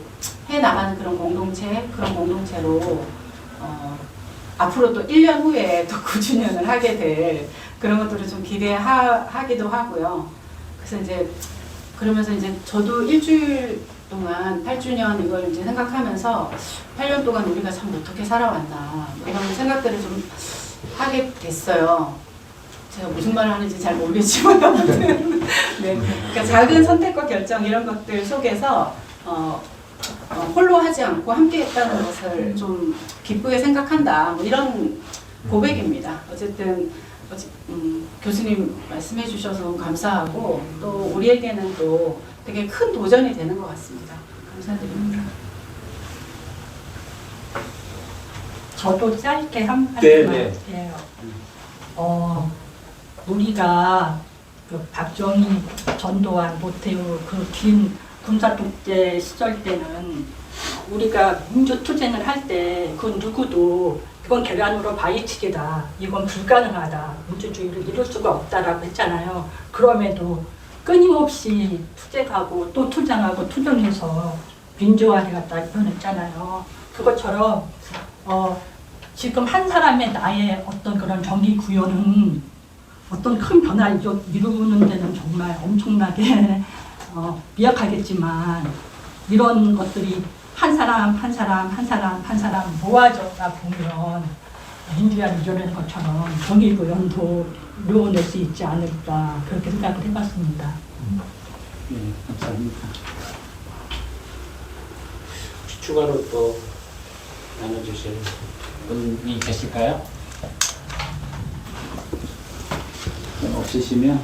해 나가는 그런 공동체로 앞으로 또 1년 후에 또 9주년을 하게 될 그런 것들을 좀 기대하기도 하고요. 그래서 이제 그러면서 이제 저도 일주일 동안 8주년 이걸 이제 생각하면서 8년 동안 우리가 참 어떻게 살아왔나 뭐 이런 생각들을 좀 하게 됐어요. 제가 무슨 말을 하는지 잘 모르겠지만 아무튼 네. 그러니까 작은 선택과 결정 이런 것들 속에서 홀로 하지 않고 함께 했다는 것을 좀 기쁘게 생각한다 뭐 이런 고백입니다. 어쨌든 교수님 말씀해 주셔서 감사하고 또 우리에게는 또 되게 큰 도전이 되는 것 같습니다. 감사드립니다. 저도 짧게 한 말씀만 네. 해요. 우리가 그 박정희, 전두환, 노태우 그 긴 군사 독재 시절 때는 우리가 민주투쟁을 할 때 그 누구도 이건 계란으로 바위치기다, 이건 불가능하다, 민주주의를 이룰 수가 없다라고 했잖아요. 그럼에도 끊임없이 투쟁하고 또 투쟁하고 투쟁해서 민주화를 갖다 이뤄냈잖아요. 그것처럼 지금 한 사람의 나의 어떤 그런 정의 구현은 어떤 큰 변화를 이루는 데는 정말 엄청나게 미약하겠지만 이런 것들이 한 사람 모아져다 보면 민주화를 이뤄내는 것처럼 정의 구현도 이루어낼 수 있지 않을까 그렇게 생각을 해봤습니다. 네, 감사합니다. 혹시 추가로 또 나눠주실 분이 계실까요? 없으시면